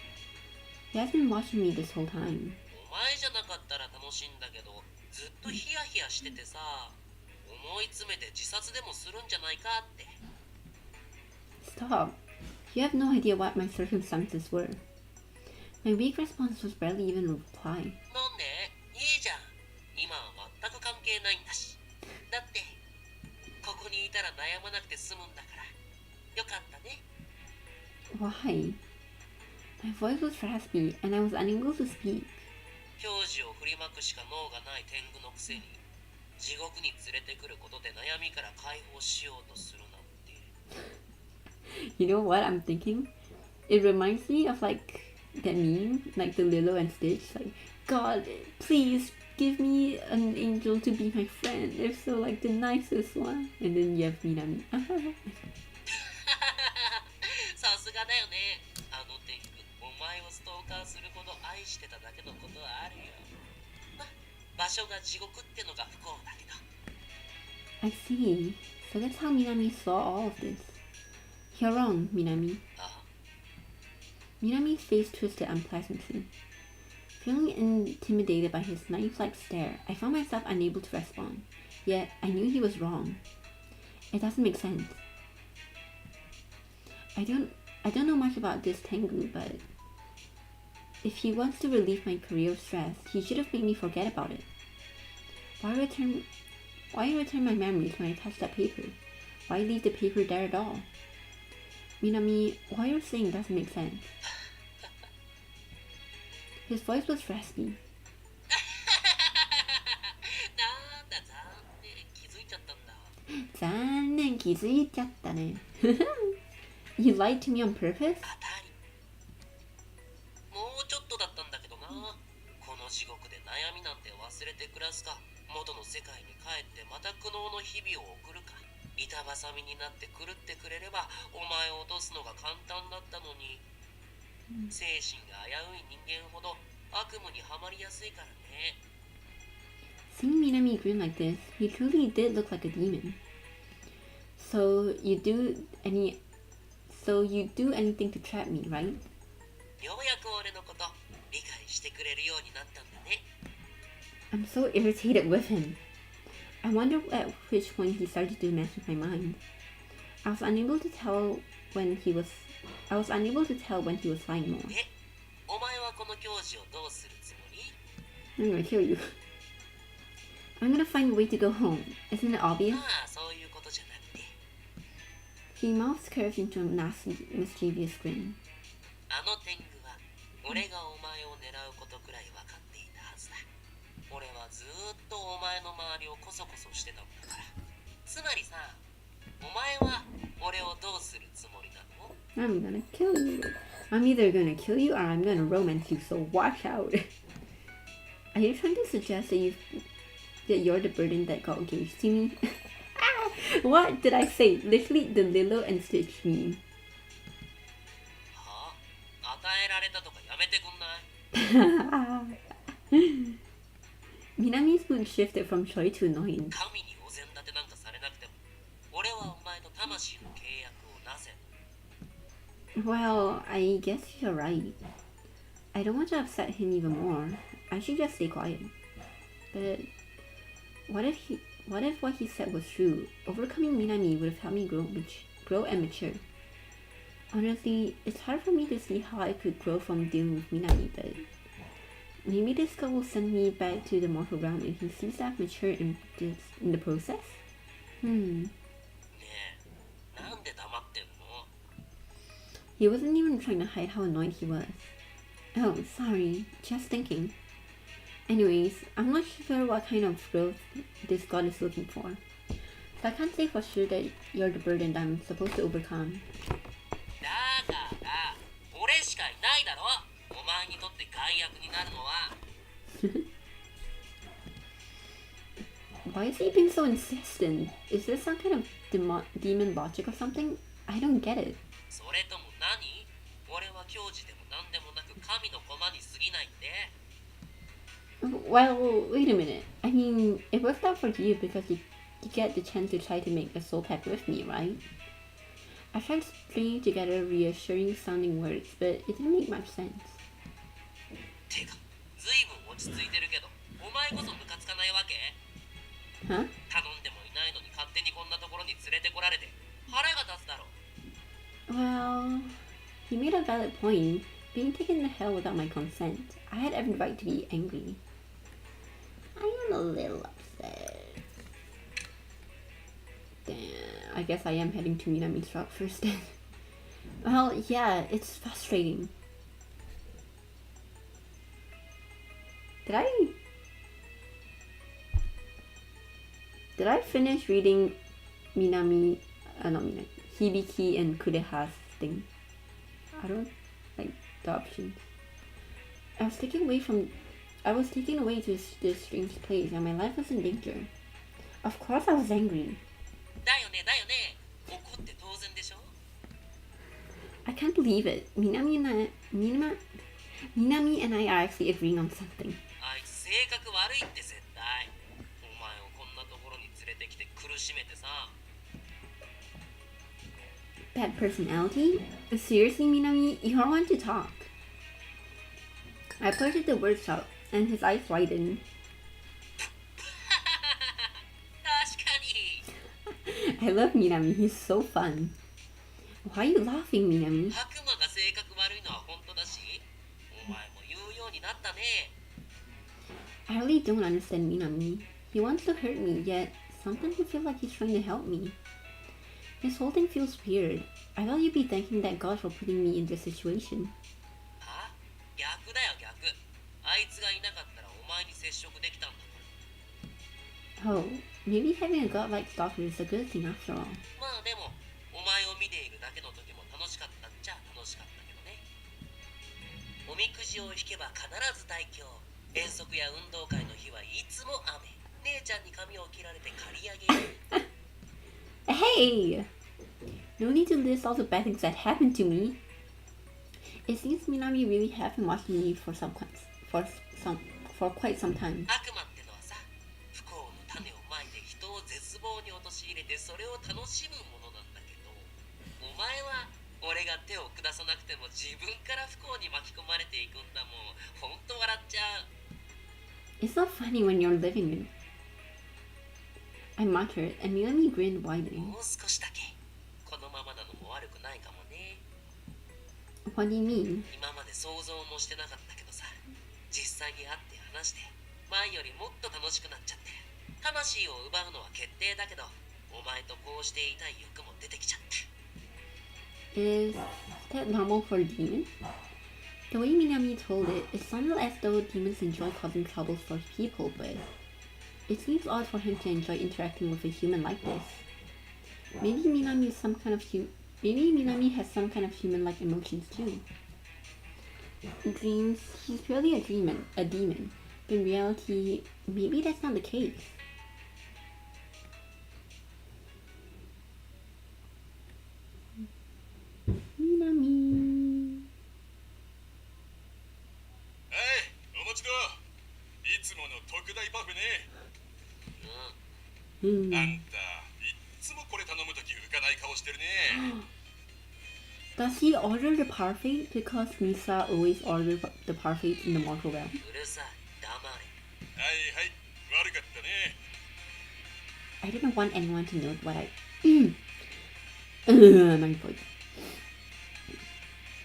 He has been watching me this whole time. お前じゃなかったら楽しいんだけど、ずっとヒヤヒヤしててさ、思い詰めて自殺でもするんじゃないかって。 Stop. You have no idea what my circumstances were. My weak response was barely even a reply. なんで？いいじゃん。今は全く関係ないんだし。だって、ここにいたら悩まなくて済むんだから。よかったね。 Why? My voice was raspy and I was unable to speak. 教授を振りまくしか脳がない天狗のくせに、地獄に連れてくることで悩みから解放しようとするなんて。 You know what I'm thinking? It reminds me of like that meme, like the Lilo and Stitch, like, God, please give me an angel to be my friend, if so, like the nicest one. And then you have Minami. さすがだよね。あの天狗、お前をストーカーするほど愛してただけのことはあるよ。ま、場所が地獄ってのが不幸だけど。 I see. So that's how Minami saw all of this. You're wrong, Minami. あ、 Minami's face twisted unpleasantly. Feeling intimidated by his knife-like stare, I found myself unable to respond. Yet, I knew he was wrong. It doesn't make sense. I don't know much about this Tengu, but if he wants to relieve my career stress, he should have made me forget about it. Why return my memories when I touch that paper? Why leave the paper there at all? Minami, what you're saying doesn't make sense. His voice was raspy. なんだ、残念。気づいちゃったんだ。残念、気づいちゃったね。You lied to me on purpose? 当たり。もうちょっとだったんだけどな。この地獄で悩みなんて忘れて暮らすか、元の世界に帰ってまた苦悩の日々を送るか。板挟みになって狂ってくれればお前を落とすのが簡単だったのに、精神が危うい人間ほど悪夢にはまりやすいからね。 Seeing Minami grin like this, he truly did look like a demon. So you do anything to trap me, right? ようやく俺のこと理解してくれるようになったんだね。 I'm so irritated with him. I wonder at which point he started to mess with my mind. I was unable to tell when he was lying more. で、お前はこの教授をどうするつもり？ I'm gonna kill you. I'm gonna find a way to go home. Isn't it obvious? まあそういうことじゃなくて、 He mouths curved into a nasty, mischievous grin. あの天狗は俺がお前を狙うことくらい分かっていたはずだ。俺はずーっとお前の周りをコソコソしてたんだから。つまりさ、お前は俺をどうするつもりなの？ I'm gonna kill you. I'm either gonna kill you or I'm gonna romance you, so watch out. Are you trying to suggest that you're the burden that got engaged to me? What did I say? Literally the Lilo and Stitch meme. はあ？与えられたとかやめてくんない？ Minami's mood shifted from joy to annoyance. 神にお膳立てなんかされなくても、俺はお前と魂の契約をなせ。 Well, I guess you're right. I don't want to upset him even more. I should just stay quiet. But what if what he said was true? Overcoming Minami would have helped me grow and mature. Honestly, it's hard for me to see how I could grow from dealing with Minami, but maybe this girl will send me back to the mortal realm if he sees that I've matured in the process? ねえ、なんで黙ってんの？ He wasn't even trying to hide how annoyed he was. Oh, sorry, just thinking. Anyways, I'm not sure what kind of growth this god is looking for. So I can't say for sure that you're the burden that I'm supposed to overcome. だから俺しかいないだろ。お前にとって害悪になるのは。 Why is he being so insistent? Is this some kind of demon logic or something? I don't get it. それとも何？俺は教授でも何でもなく神の駒に過ぎないって？ Well, wait a minute. I mean, it worked out for you because you get the chance to try to make a soul pact with me, right? I tried stringing together reassuring sounding words, but it didn't make much sense. てか、ずいぶん落ち着いてるけど、お前こそムカつかないわけ？ Huh? 頼んでもいないのに勝手にこんなところに連れてこられて腹が立つだろ。 Well, he made a valid point. Being taken to hell without my consent. I had every right to be angry. I am a little upset. Damn, I guess I am heading to Minami's route first then. Well, yeah, it's frustrating. Did I finish reading Minami, not Minami, Hibiki and Kureha's thing? I don't like the options. I was taken away to this strange place and my life was in danger. Of course I was angry. だよね。怒って当然でしょ。 I can't believe it. Minami and I are actually agreeing on something. あいつ性格悪いって絶対。お前をこんなところに連れてきて苦しめてさ。 Bad personality? Seriously, Minami? You don't want to talk. I blurted the words out, and his eyes widened. 確かに。 I love Minami, he's so fun. Why are you laughing, Minami? 白馬が性格悪いのは本当だし、お前も言うようになったね。 I really don't understand Minami. He wants to hurt me, yet sometimes I feel like he's trying to help me. This whole thing feels weird. I thought you'd be thanking that god for putting me in this situation. は？逆だよ逆。あいつがいなかったらお前に接触できたんだから。 Oh, maybe having a god like Stalker is a good thing after all. まあでも、お前を見ているだけの時も楽しかったっちゃ楽しかったけどね。おみくじを引けば必ず大凶。遠足や運動会の日はいつも雨。姉ちゃんに髪を切られて刈り上げる。 Hey! No need to list all the bad things that happened to me. It seems Minami really have been watching me for quite some time. 悪魔ってのはさ、不幸の種をまいて人をを絶望に陥れてそれを楽しむものなんだけど、お前は俺が手を下さなくても自分から不幸に巻き込まれていくんだもん。ほんと笑っちゃう。 It's so funny when you're living it. I muttered, and Minami grinned widely. もう少しだけこのままなのも悪くないかもね。 What do you mean? 今まで想像もしてなかったけどさ、実際に会って話して前よりもっと楽しくなっちゃって、魂を奪うのは決定だけど、お前とこうしていたい欲も出てきちゃって。 Is that normal for a demon? The way Minami told it, it sounded as though demons enjoy causing troubles for people, but it seems odd for him to enjoy interacting with a human like this. Maybe Minami is Maybe Minami has some kind of human-like emotions too. In dreams, he's purely a demon. But in reality, maybe that's not the case. Minami. はい、お持ちだ。いつもの特大パフね。あんた、いっつもこれ頼むとき浮かない顔してるね。Does he order the parfait? Because Misa always orders the parfait in the mortal realm. うるさい、黙れ。はいはい、悪かったね。 I didn't want anyone to know what my voice.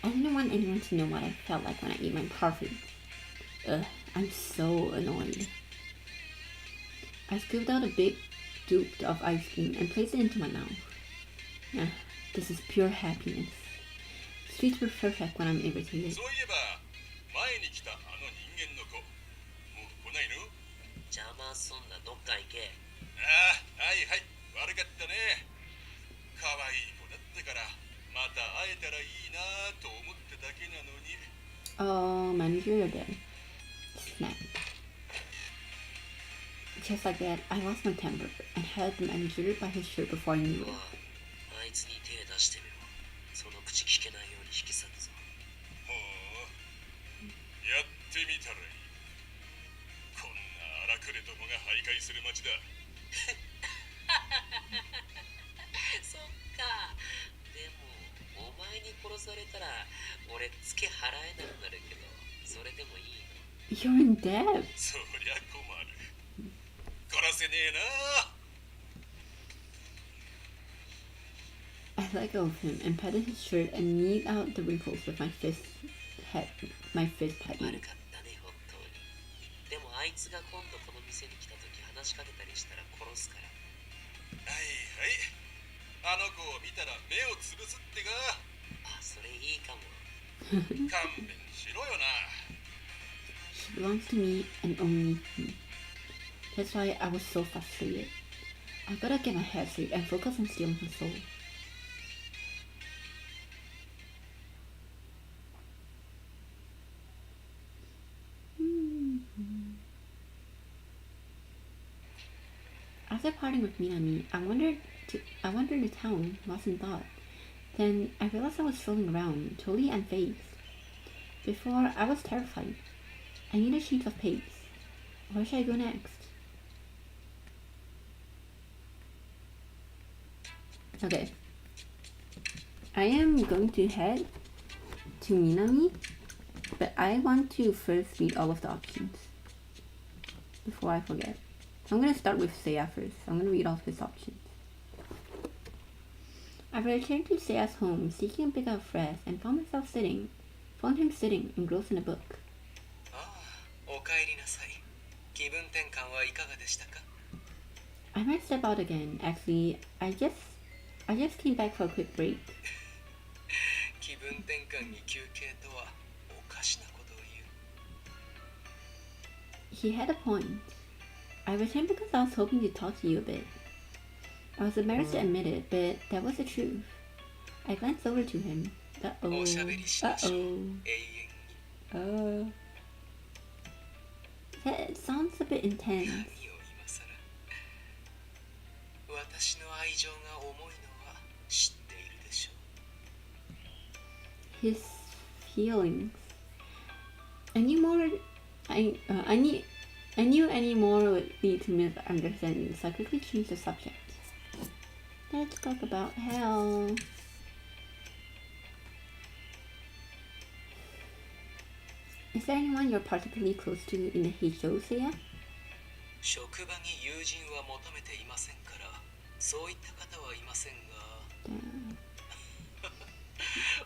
I didn't want anyone to know what I felt like when I ate my parfait. I'm so annoyed. I scooped out a big scoop of ice cream and placed it into my mouth. This is pure happiness. Sweets were perfect when I'm irritated. そういえば、前に来たあの人間の子、もう来ないの？邪魔すんな、どっか行け。ああ、はいはい、悪かったね。可愛い子だったから、また会えたらいいなと思ってただけなのに。Oh, manager, you're dead. Snap. Just like that, I lost my temper and held the manager by his shirt before I knew it. あいつに手出してみろ。その口聞けないように引き裂くぞ。ほう、やってみたらいい。こんな荒くれどもが徘徊する街だ。そっか。でもお前に殺されたら俺ツケ払えなくなるけど、それでもいいの？ You're in debt. そりゃ困る。殺せねえな。 I let go of him and patted his shirt and kneed out the wrinkles with my fist patting. 悪かったね、本当に。でもあいつが今度この店に来た時話しかけたりしたら殺すから。はいはい。あの子を見たら目をつぶすってか。あ、それいいかも。勘弁しろよな。 She belongs to me and only me. That's why I was so frustrated. I gotta get my head straight and focus on stealing her soul. After parting with Minami, I wandered the town, lost in thought. Then I realized I was strolling around, totally unfazed. Before, I was terrified. I need a change of pace. Where should I go next? Okay. I am going to head to Minami, but I want to first read all of the options before I forget. I'm going to start with Seiya first. I'm going to read all of his options. I returned to Seiya's home, seeking a bit of rest, and found him sitting engrossed in a book. ああ、おかえりなさい。気分転換はいかがでしたか？ I might step out again. Actually, I just came back for a quick break. 気分転換に休憩とはおかしなことを言う。 He had a point. I returned because I was hoping to talk to you a bit. I was embarrassed to admit it, but that was the truth. I glanced over to him. おしゃべりしましょう。永遠に。That sounds a bit intense. 何を今さら。私の愛情が重いのは知っているでしょう。 His feelings. I I knew any more would lead to misunderstandings, so I quickly changed the subject. Let's talk about hell. Is there anyone you're particularly close to in the HO, Seiya? 職場に友人は求めていませんから、そういった方はいませんが、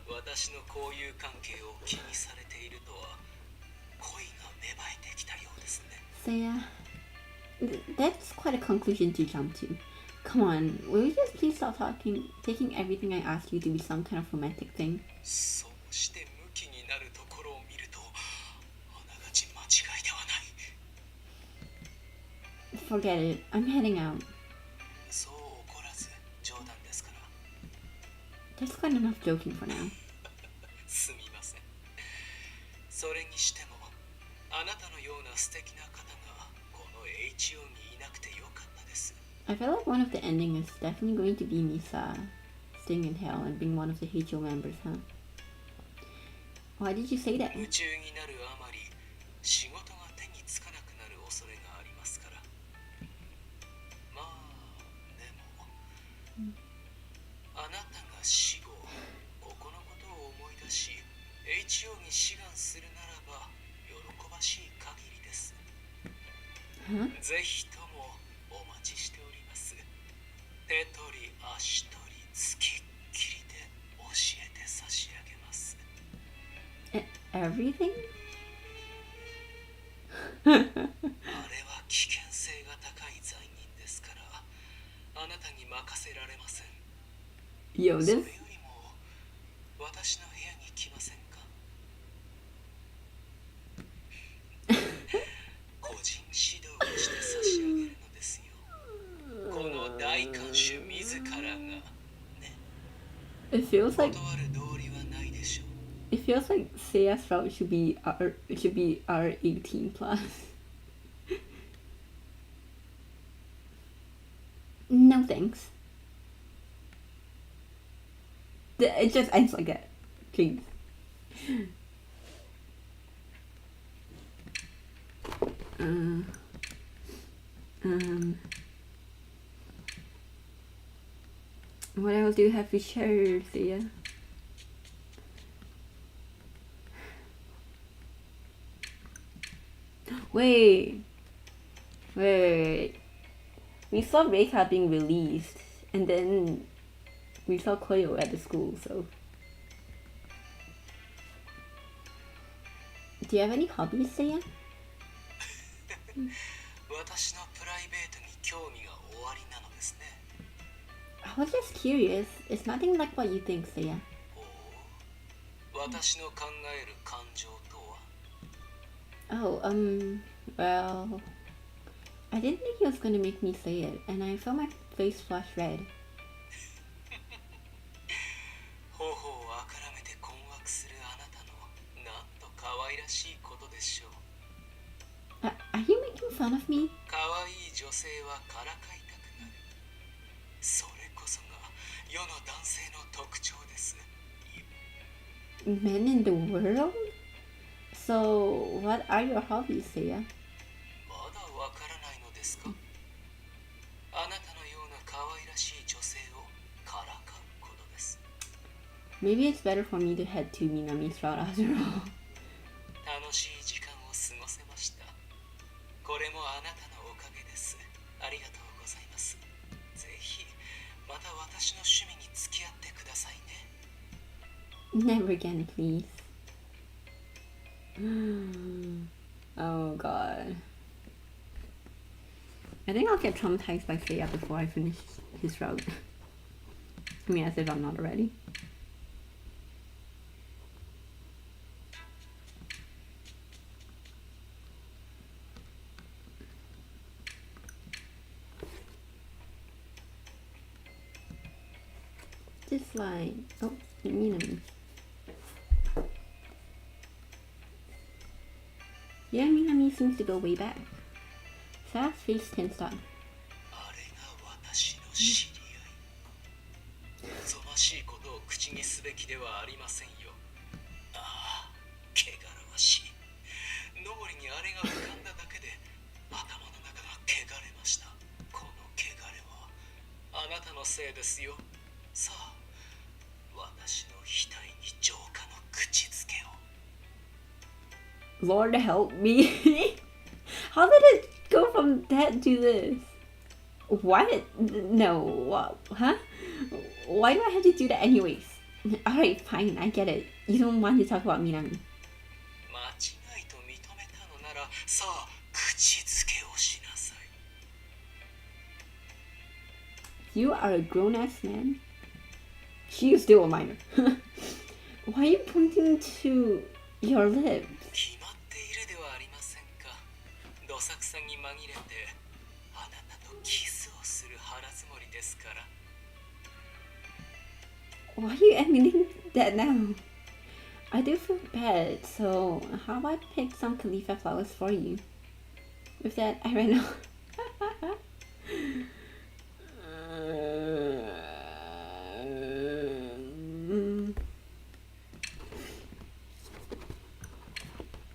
私の交友関係を気にされているとは、恋が芽生えてきたようですね。Seiya, that's quite a conclusion to jump to. Come on, will you just please stop taking everything I asked you to be some kind of romantic thing? そうして向きになるところを見ると、あながち間違いではない。Forget it, I'm heading out. そう怒らず、冗談ですから。There's quite enough joking for now. すみません。それにしても、あなたのような素敵な方がこの HO にいなくてよかったです。I feel like one of the ending is definitely going to be Misa staying in hell and being one of the HO members, huh? Why did you say that? 夢中になるあまり、仕事が手につかなくなる恐れがありますから。まあ、でも、あなたが死後、ここのことを思い出し、HO に志願するならば、喜ばしい限りです。Huh? ぜひともお待ちしております。手取り足取りつきっきりで教えて差し上げます。Everything? あれは危険性が高い罪人ですから、あなたに任せられません。Yo, それ this よりも私の部屋に来ませんか？個人指導をして差し上げるのですよ。この大看守自らがね。it feels 断 like る道理はないでしょう。it feels like Seiya's route should be R18 plus. No thanks. It just ends like that. Please. What else do you have to share, Thea? Wait. We saw Reika being released, and then we saw Koyo at the school, so. Do you have any hobbies, Seiya? 私のプライベートに興味がおありなのですね。I was just curious. It's nothing like what you think, Seiya. 私の考える感情とは？ Oh, well, I didn't think he was gonna make me say it, and I felt my face flush red. 頬をあからめて困惑するあなたのなんと可愛らしいことでしょう。Are you making fun of me? 可愛い女性はからかいたくなる。それこそが世の男性の特徴です。Men in the world? So, what are your hobbies, Seiya? まだわからないのですか？あなたのような可愛らしい女性をからかうことです。Maybe it's better for me to head to Minami's route after all. 楽しい時間を過ごせました。これもあなたのおかげです。ありがとうございます。ぜひまた私の趣味に付き合ってくださいね。Never again, please. Oh god. I think I'll get traumatized by Seiya before I finish his route. I mean, as if I'm not already. This line. Oh, Minami. Yeah, Minami seems to go way back. Sad's face tensed up. あれが私の知り合い。望ましいことを口にすべきではありませんよ。ああ、汚らわしい。脳裏にあれが浮かんだだけでのせいですよ。さあ、私の額に浄化の口づけを。 Lord help me. How did it go from that to this? What? No. What? Huh? Why do I have to do that anyways? Alright, fine, I get it. You don't want to talk about Minami. 間違いと認めたのなら、さあ、口づけをしなさい。 You are a grown-ass man. She is still a minor. Why are you pointing to your lips? 決まっているではありませんか。どさくさに紛れてあなたとキスをする腹積もりですから。 Why are you admitting that now? I do feel bad, so how about I pick some Khalifa flowers for you? With that, I ran out.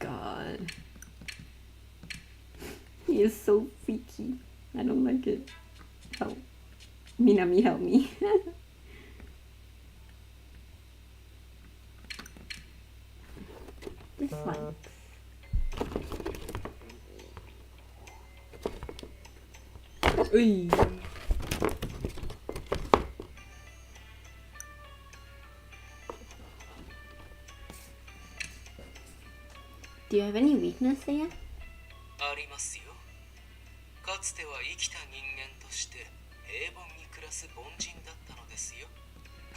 God. He is so freaky. I don't like it. Help. Minami, help me. This one. Uy. Do you have any weakness, Seiya? ありますよ。かつては生きた人間として平凡に暮らす凡人だったのですよ。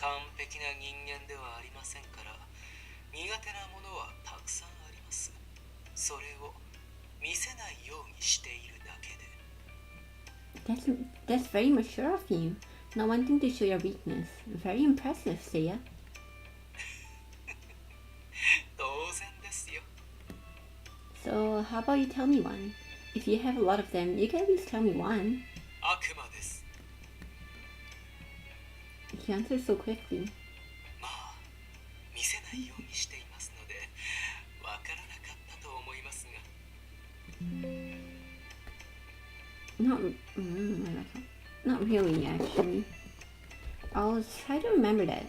完璧な人間ではありませんから、苦手なものはたくさんあります。それを見せないようにしているだけで。 That's very mature of you. Not wanting to show your weakness. Very impressive, Seiya. 当然ですよ。 So, how about you tell me one? If you have a lot of them, you can at least tell me one. 悪魔です。 He answers so quickly. まあ、見せないようにしていますので、わからなかったと思いますが。 Not really, actually. I'll try to remember that.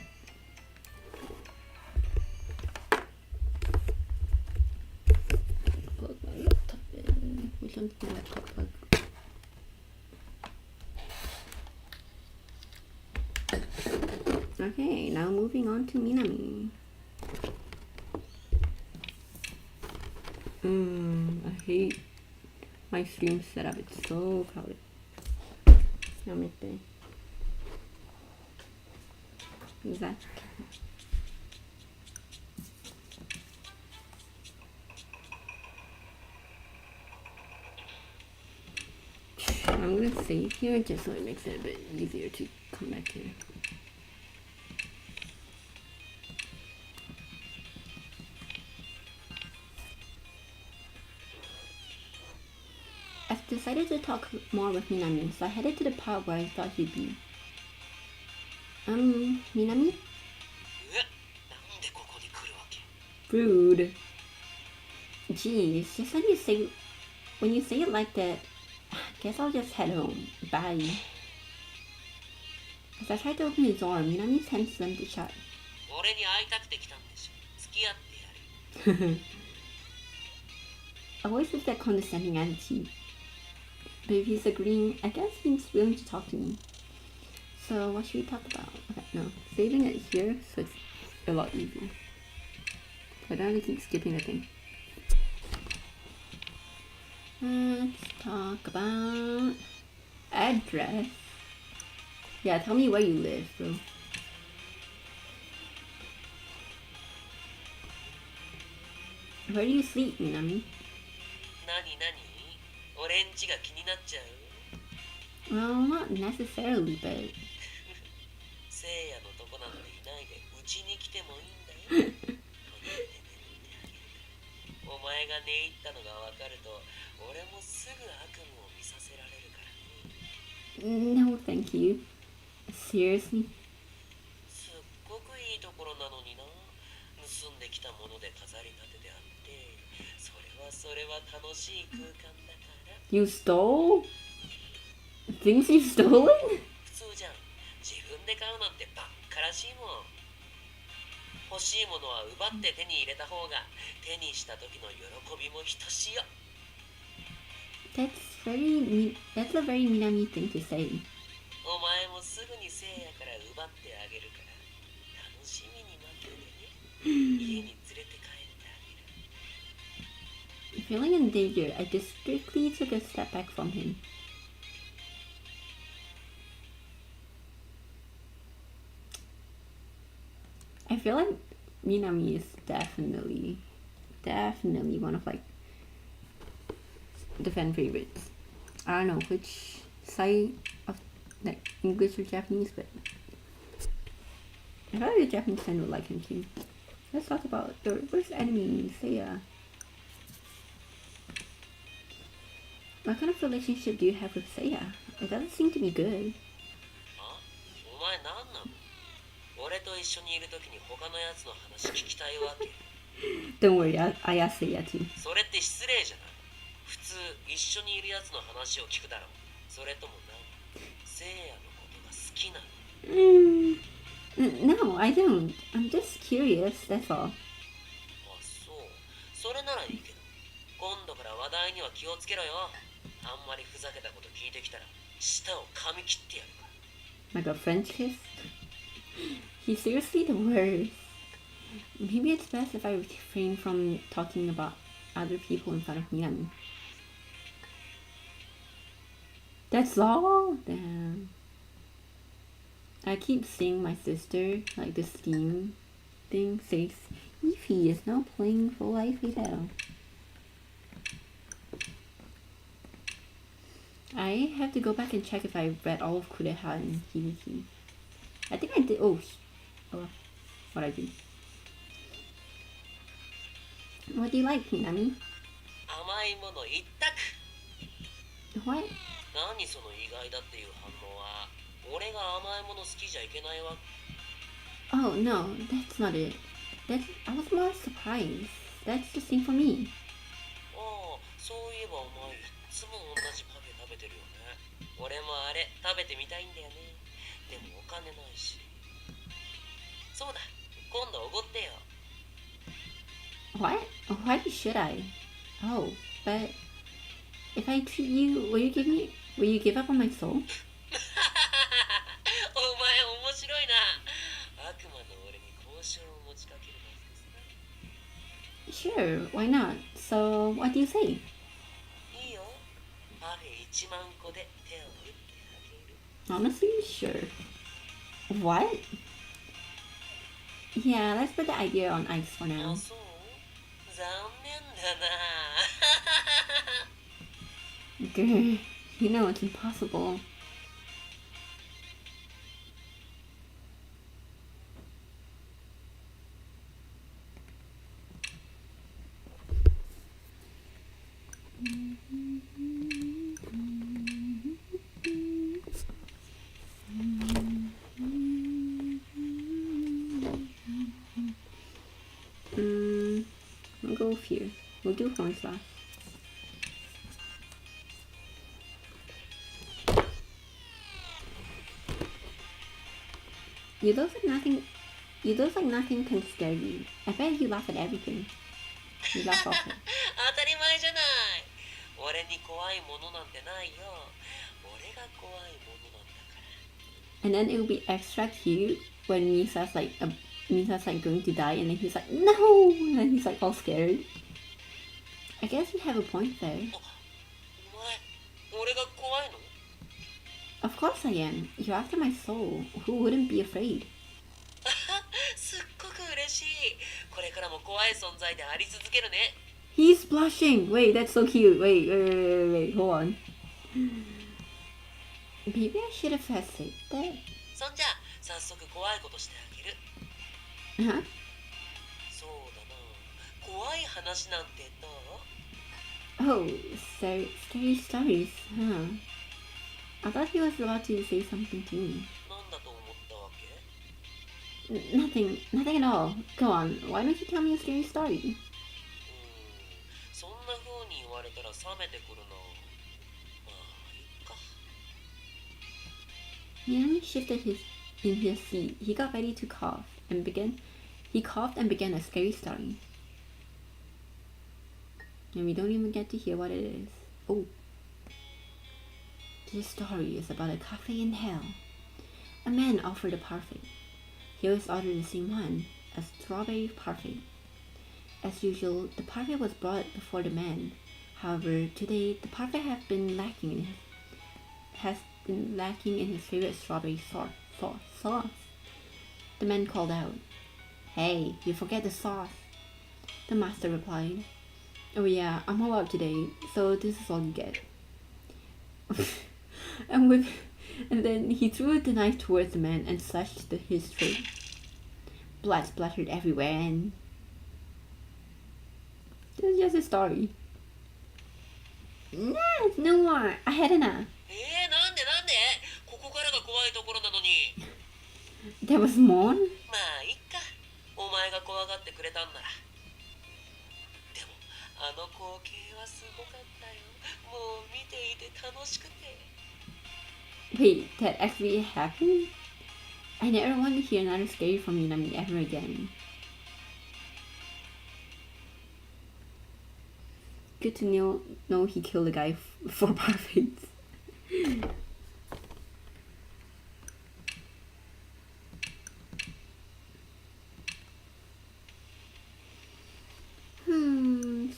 Plug my laptop in. Which one's my laptop plug? Okay, now moving on to Minami. I hate my stream setup. It's so crowded. Who's that? I'm gonna save here just so it makes it a bit easier to come back here. I've decided to talk more with Minami, so I headed to the part where I thought he'd be. Minami? え、なんでここに来るわけ？ Rude. Geez, just when you say it like that, guess I'll just head home. Bye. As I tried to open the door, Minami's hand slammed shut. 俺に会いたくて来たんでしょ。付き合ってやる。 Always with that condescending attitude. But if he's agreeing, I guess he's willing to talk to me. So what should we talk about? Okay, no. Saving it here so it's a lot easier. I don't have to keep skipping the thing. Let's talk about address. Yeah, tell me where you live, bro. Where do you sleep, Minami? 何？俺んちが気になっちゃう？ Well, not necessarily, but... せいやのとこなんていないで、うちに来てもいいんだよ。お前が寝入ったのがわかると、俺もすぐ悪夢を見させられるからね。 No, thank you. Seriously? すっごくいいところなのにな。盗んできたもので飾り立ててあって、それは楽しい空間だから。 You stole? Things you've stolen? 普通じゃん。なんてばっからしいもん。欲しいものは奪って手に入れた方が手にした時の喜びもひとしよ。That's a very Minami thing to say. お前もすぐに聖夜から奪ってあげるから楽しみに待っててね。家に連れて帰ってあげる。 Feeling in danger, I just strictly took a step back from him. I feel like Minami is definitely one of like the fan favorites. I don't know which side of like English or Japanese, but I thought the Japanese fan would like him too. Let's talk about your worst enemy, Seiya. What kind of relationship do you have with Seiya? It doesn't seem to be good. あ、お前なんなの？俺と一緒にいるときに他のやつの話聞きたいわけ。Don't worry, I asked Seiya too. それって失礼じゃない？普通一緒にいるやつの話を聞くだろう。それとも何？聖夜のことが好きなの？ No, I don't. I'm just curious, that's all. あ、そう。それならいいけど、今度から話題には気をつけろよ。あんまりふざけたこと聞いてきたら舌を噛み切ってやるから。 Like a French kiss? He's seriously the worst. Maybe it's best if I refrain from talking about other people in front of Minami. That's all? Damn. I keep seeing my sister, like the Steam thing, says, Ify is now playing full life without. I have to go back and check if I read all of Kureha and Hibiki. I think I did. Oh, what I do? What do you like, Minami? 甘いもの一択。 What? 何その意外だっていう反応は。俺が甘いもの好きじゃいけないわ。 Oh no, that's not it. I was more surprised. That's the same for me. ああ、そういえばお前いつも同じパフェ食べてるよね。俺もあれ食べてみたいんだよね。でもお金ないし。そうだ、今度おごってよ。 What? Why should I? Oh, but if I treat you, will you give up on my soul? お前面白いな。悪魔の俺に交渉を持ちかけるなんてさ。 Sure, why not? So, what do you say? いいよ。パフェ1万個で手を打ってあげる。 Honestly, sure. What? Yeah, let's put the idea on ice for あ、 now. そう？残念だな。 Grr, you know it's impossible. We'll go with here. We'll do horns last. You look like nothing can scare you. I bet you laugh at everything. You laugh often. 当たり前じゃない。俺に怖いものなんてないよ。俺が怖いものなんだから。 And then it will be extra cute when Misa's like going to die, and then he's like, no, and then he's like all scared. I guess you have a point there. お前、俺が怖いの？ Of course I am. You're after my soul. Who wouldn't be afraid? すっごく嬉しい。これからも怖い存在であり続けるね。 He's blushing. Wait, that's so cute. Wait. Hold on. Maybe I should have said that. そんじゃ、早速怖いことしてあげる。 Huh? そうだな。怖い話なんてどう？ Oh, scary stories, huh? I thought he was about to say something to me. なんだと思ったわけ？ Nothing at all. Go on. Why don't you tell me a scary story? そんな風に言われたら冷めてくるな。まあ、いっか。Minami shifted in his seat, he got ready to cough and began. He coughed and began a scary story. And we don't even get to hear what it is. Oh. This story is about a cafe in hell. A man offered a parfait. He always ordered the same one, a strawberry parfait. As usual, the parfait was brought before the man. However, today the parfait has been lacking in his favorite strawberry sauce. The man called out, "Hey, you forget the sauce." The master replied, "Oh yeah, I'm all out today, so this is all you get." and then he threw the knife towards the man and slashed his throat. Blood splattered everywhere, and this is just a story. Nah, no more. I had enough. なんでここからが怖いところなのに。There was more? まあいっか。お前が怖がってくれたんなら。でもあの光景はすごかったよ。もう見ていて楽しくて。Wait, that actually happened? I never want to hear another scary from Minami ever again. Good to know he killed a guy for parfaits.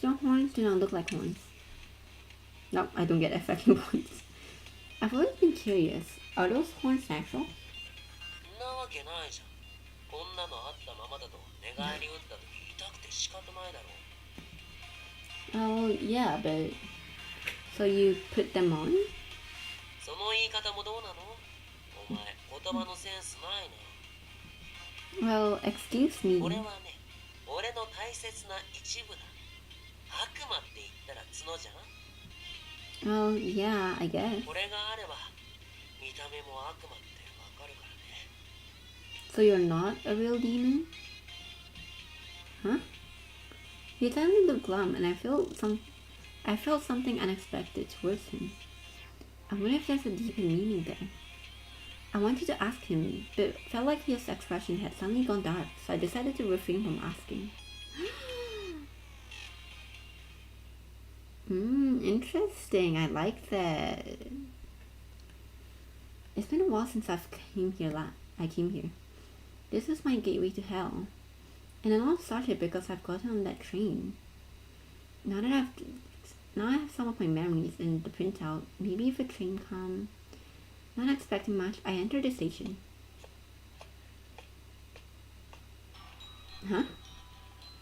So horns do not look like horns. No, I don't get affecting horns. I've always been curious. Are those horns natural? なわけないじゃん。こんなのあったままだと寝返り打った時痛くて仕方ないだろう。Oh, yeah, but... So you put them on? その言い方もどうなの？お前、言葉のセンスないね。Well, excuse me. これはね、俺の大切な一部だ。悪魔って言ったら角じゃん？ Well, yeah, I guess. これがあれば、見た目も悪魔ってわかるからね。So you're not a real demon? Huh? He suddenly looked glum, and I felt something unexpected towards him. I wonder if there's a deeper meaning there. I wanted to ask him, but felt like his expression had suddenly gone dark, so I decided to refrain from asking. Interesting. I like that. It's been a while since I came here. This is my gateway to hell. And it all started because I've gotten on that train. Now I have some of my memories in the printout. Maybe if a train comes. Not expecting much, I entered the station. Huh?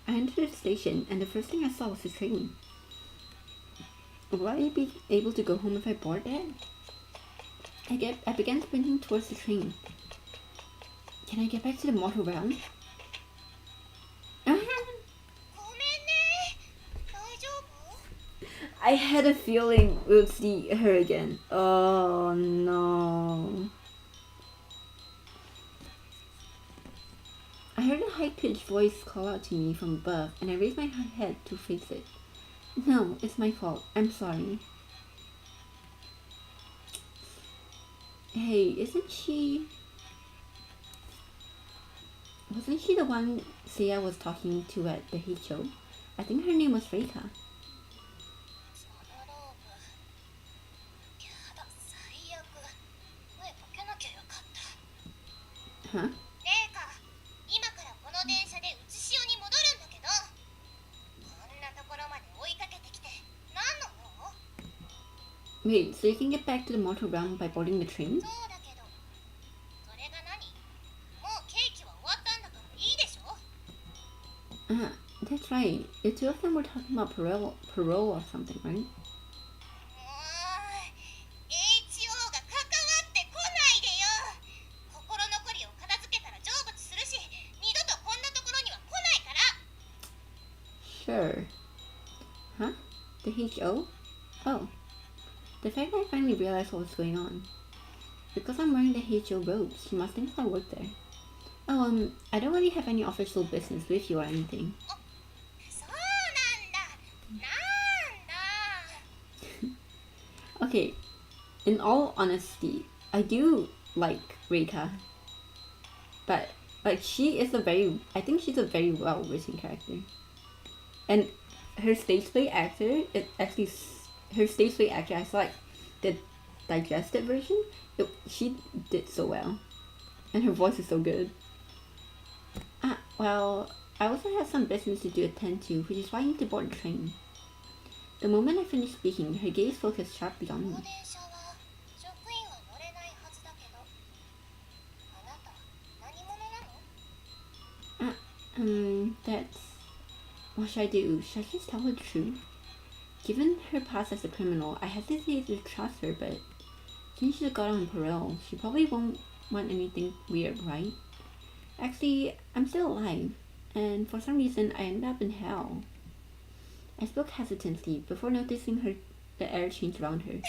I entered the station, and the first thing I saw was the train. Will I be able to go home if I board it? I began sprinting towards the train. Can I get back to the mortal realm? I had a feeling we'll see her again. Oh no. I heard a high-pitched voice call out to me from above, and I raised my head to face it. No, it's my fault. I'm sorry. Hey, wasn't she the one Seiya was talking to at the HO? I think her name was Reika. Huh? Wait, so you can get back to the mortal realm by boarding the train? That's right. The two of them were talking about parole or something, right? Sure. Huh? The HO? Oh. The fact that I finally realized what was going on. Because I'm wearing the HO robes, she must think I work there. Oh, I don't really have any official business with you or anything. Okay, in all honesty, I do like Reika. But like I think she's a very well written character, and her stage play actor her stage play actor. I saw like the digested version. She did so well, and her voice is so good. Well, I also have some business to attend to, which is why I need to board the train. The moment I finished speaking, her gaze focused sharply on me. That's... What should I do? Should I just tell her the truth? Given her past as a criminal, I hesitate to trust her, but since she got on parole, she probably won't want anything weird, right? Actually, I'm still alive, and for some reason I ended up in hell. I spoke hesitantly before noticing the air change around her.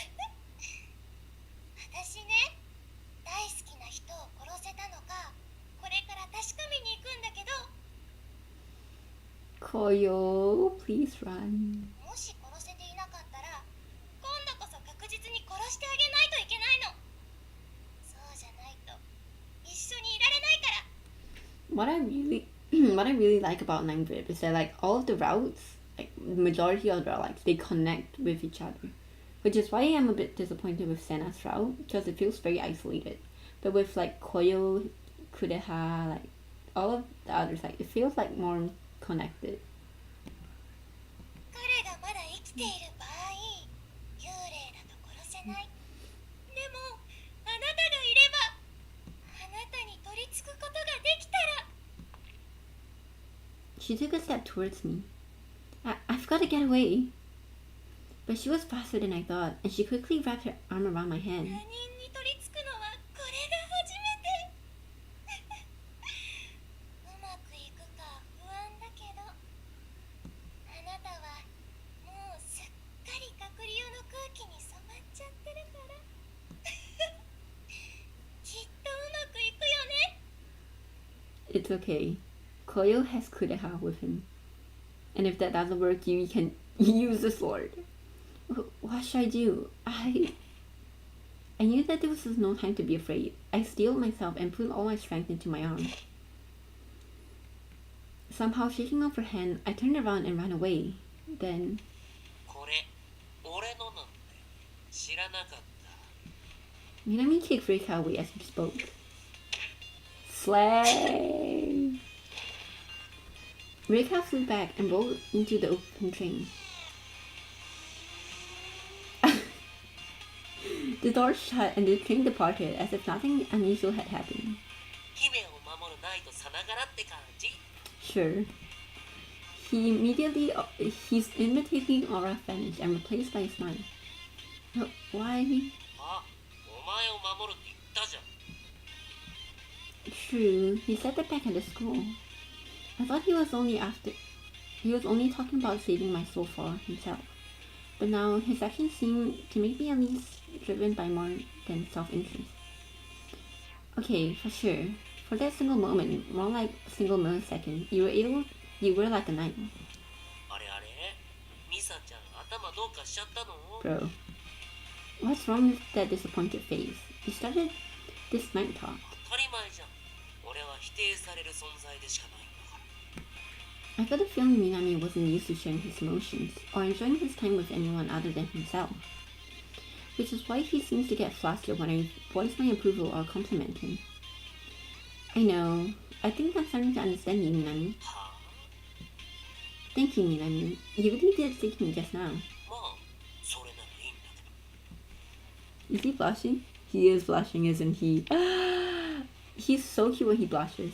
Koyo, please run. What I really like about 9-Rip is that like all of the routes, like majority of the routes, they connect with each other, which is why I'm a bit disappointed with Senna's route because it feels very isolated. But with like Koyo, Kureha, like all of the others, like it feels like more connected. She took a step towards me. I've got to get away. But she was faster than I thought, and she quickly wrapped her arm around my hand. It's okay. Koyo has Kureha with him. And if that doesn't work, you can use the sword. What should I do? I knew that there was no time to be afraid. I steeled myself and put all my strength into my arm. Somehow shaking off her hand, I turned around and ran away. Then... Minami kicked Reika away as we spoke. Slay! Reika flew back and rolled into the open train. The door shut and the train departed as if nothing unusual had happened. Sure. His imitating aura vanished and replaced by a smile. Why? True, he said that back at the school. I thought he was only talking about saving my soul for himself. But now his actions seem to make me at least driven by more than self-interest. Okay, for sure. For that single moment, more like a single millisecond, you were like a knight. Bro, what's wrong with that disappointed face? You started this night talk. I got a feeling Minami wasn't used to sharing his emotions or enjoying his time with anyone other than himself. Which is why he seems to get flustered when I voice my approval or compliment him. I know. I think I'm starting to understand you, Minami. Thank you, Minami. You really did save me just now. Is he blushing? He is blushing, isn't he? He's so cute when he blushes.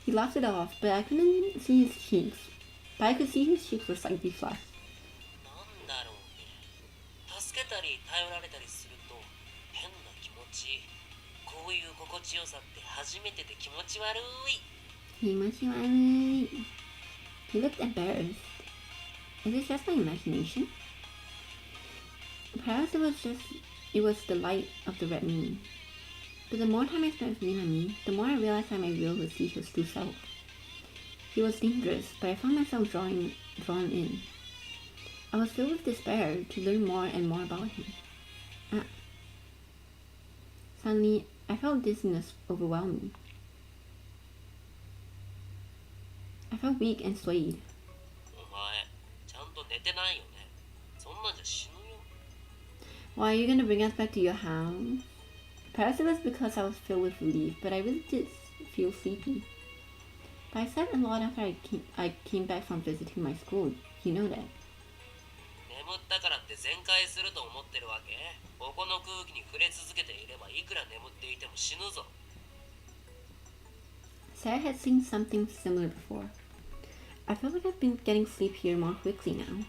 He laughed it off, but I couldn't see his cheeks. But I could see his cheeks were slightly flushed. He looked embarrassed. Is it just my imagination? Perhaps it was the light of the red moon. But the more time I spent with Minami, the more I realized I might be able to see his true self. He was dangerous, but I found myself drawn in. I was filled with despair to learn more and more about him. Suddenly, I felt dizziness overwhelm me. I felt weak and swayed. お前ちゃんと寝てないよね。そんなんじゃ死ぬよ。 Why are you gonna bring us back to your house? Perhaps it was because I was filled with relief, but I really did feel sleepy. But I slept a lot after I came back from visiting my school. You know that. 眠ったからって全開すると思ってるわけ？ここの空気に触れ続けていればいくら眠っていても死ぬぞ。 Sarah had seen something similar before. I feel like I've been getting sleep here more quickly now.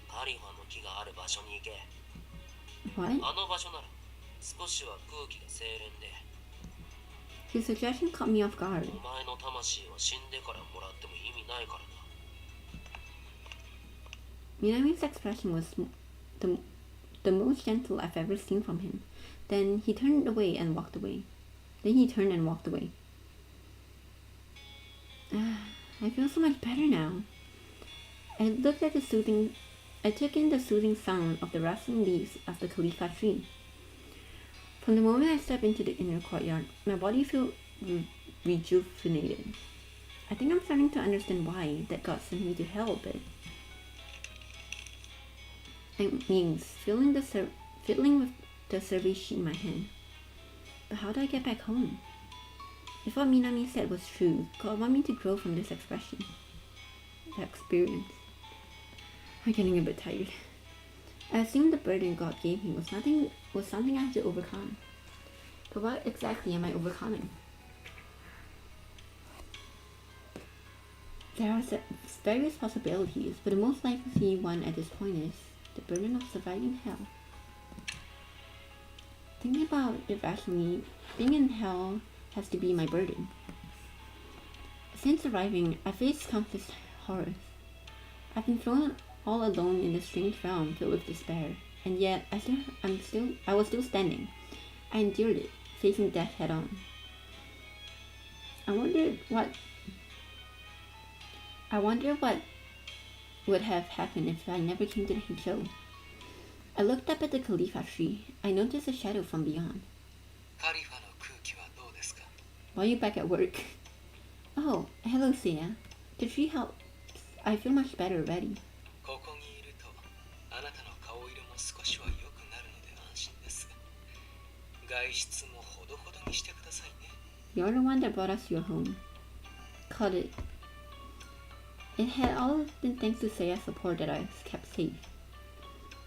カリファの木がある場所に行け。 What? あの場所なら少しは空気が清廉で、 His suggestion caught me off guard. お前の魂は死んでからもらっても意味ないからな。 Minami's expression was the most gentle I've ever seen from him. Then he turned and walked away. I feel so much better now. I took in the soothing sound of the rustling leaves of the califa tree. From the moment I stepped into the inner courtyard, my body felt rejuvenated. I think I'm starting to understand why that God sent me to hell a bit. I mused, fiddling with the survey sheet in my hand. But how do I get back home? If what Minami said was true, God wanted me to grow from this experience. I'm getting a bit tired. I assumed the burden God gave me was something I had to overcome. But what exactly am I overcoming? There are various possibilities, but the most likely one at this point is the burden of surviving hell. Thinking about it rationally, being in hell has to be my burden. Since arriving, I faced countless horrors. I've been thrown all alone in this strange realm filled with despair, and yet I was still standing. I endured it, facing death head on. I wonder what would have happened if I never came to the show. I looked up at the Khalifa tree. I noticed a shadow from beyond. カリファの空気はどうですか？ Why are you back at work? Oh, hello, Seiya. The tree helps. I feel much better already. ここにいるとあなたの顔色も少しは良くなるので安心です。外出もほどほどにしてくださいね。 You're the one that brought us to your home. Cut it. It had all been thanks to Seiya's support that I was kept safe.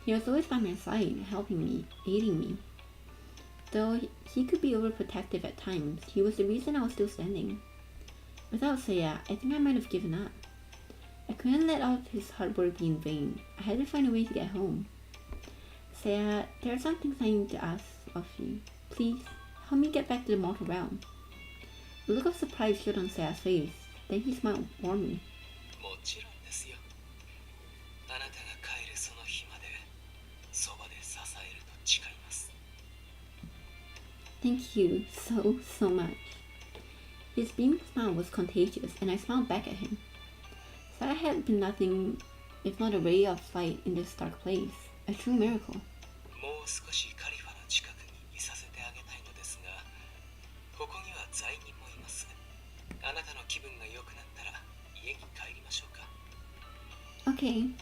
He was always by my side, helping me, aiding me. Though he could be overprotective at times, he was the reason I was still standing. Without Seiya, I think I might have given up. I couldn't let all of his hard work be in vain. I had to find a way to get home. Seiya, there are some things I need to ask of you. Please, help me get back to the mortal realm. A look of surprise showed on Seiya's face. Then he smiled warmly. もちろんですよ。あなたが帰るその日までそばで支えると誓います。 Thank you so much. His beaming smile was contagious, and I smiled back at him. Sarah had been nothing if not a ray of light in this dark place. A true miracle. もう少しカリファの近くにいさせてあげたいのですが、ここには罪人もいます。あなたの気分が良くなったら家に帰りましょうか。 Okay.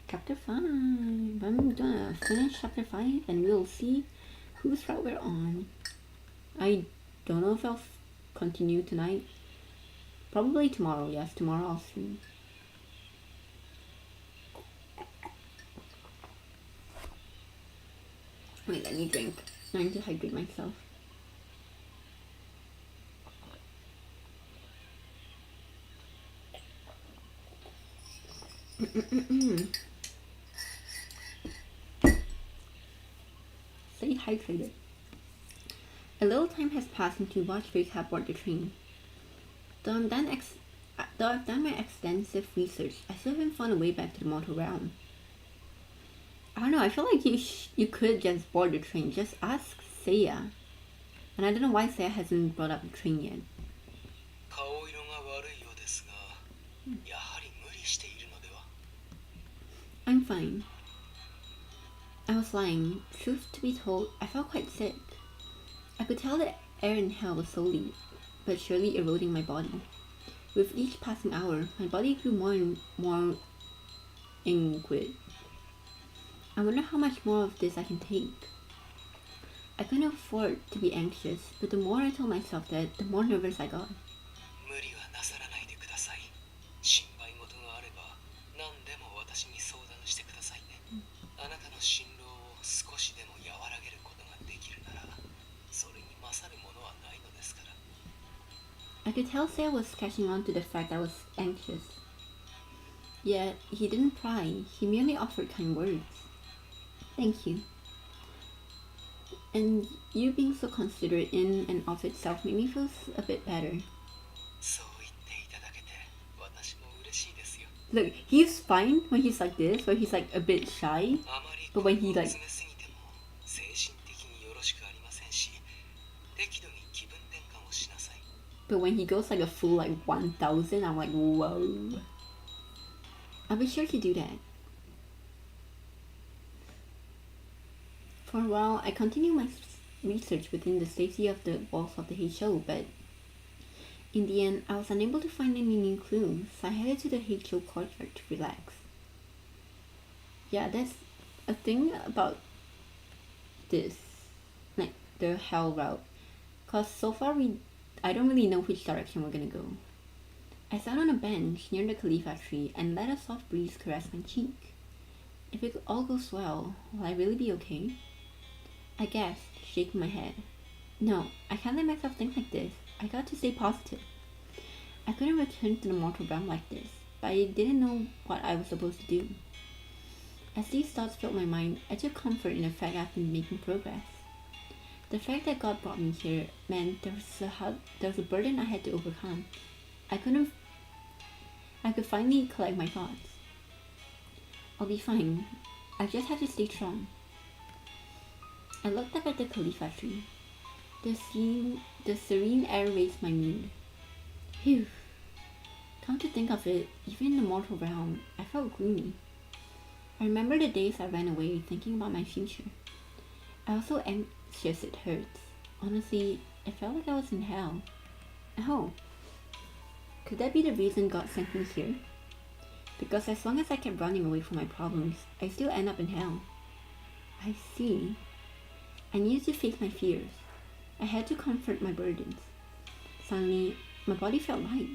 Chapter 5. I'm gonna finish chapter 5 and we'll see whose route we're on. I don't know if I'll continue tonight. Probably tomorrow, yes. Tomorrow I'll stream. Wait, let me drink. I need to hydrate myself. Stay hydrated. A little time has passed since we watched Recap board the train. Though I've done my extensive research, I still haven't found a way back to the mortal realm. I don't know, I feel like you could just board the train. Just ask Seiya. And I don't know why Seiya hasn't brought up the train yet. 顔色が悪いようですが、やはり無理しているのでは。 I'm fine. I was lying. Truth to be told, I felt quite sick. I could tell that air in hell was slowly but surely eroding my body. With each passing hour, my body grew more and more inquid. I wonder how much more of this I can take. I couldn't afford to be anxious, but the more I told myself that, the more nervous I got. 無理はなさらないでください。心配事があれば何でも私に相談してくださいね。あなたの心労を少しでも和らげることができるなら、それに勝るものはないのですから。I could tell Seiya was catching on to the fact I was anxious. Yet, he didn't pry, he merely offered kind words. Thank you. And you being so considerate in and of itself made me feel a bit better. そう言っていただけて私も嬉しいですよ。 Look, he's fine when he's like this, where he's like a bit shy. あまり But when he like 詰めすぎても精神的によろしくありませんし、適度に気分転換をしなさい。 But when he goes like a full like 1000, I'm like, whoa. I'll be sure to do that. For a while, I continued my research within the safety of the walls of the HO, but in the end, I was unable to find any new clues, so I headed to the HO courtyard to relax. Yeah, that's a thing about this, like the hell route, cause so far I don't really know which direction we're gonna go. I sat on a bench near the Khalifa tree and let a soft breeze caress my cheek. If it all goes well, will I really be okay? I gasped, shaking my head. No, I can't let myself think like this. I got to stay positive. I couldn't return to the mortal realm like this, but I didn't know what I was supposed to do. As these thoughts filled my mind, I took comfort in the fact I've been making progress. The fact that God brought me here meant there was a burden I had to overcome. I could finally collect my thoughts. I'll be fine. I just have to stay strong. I looked up at the Khalifa tree. The serene air raised my mood. Phew. Come to think of it, even in the mortal realm, I felt gloomy. I remember the days I ran away thinking about my future. I was so anxious it hurts. Honestly, it felt like I was in hell. Oh. Could that be the reason God sent me here? Because as long as I kept running away from my problems, I still end up in hell. I see. I needed to face my fears. I had to comfort my burdens. Suddenly, my body felt light.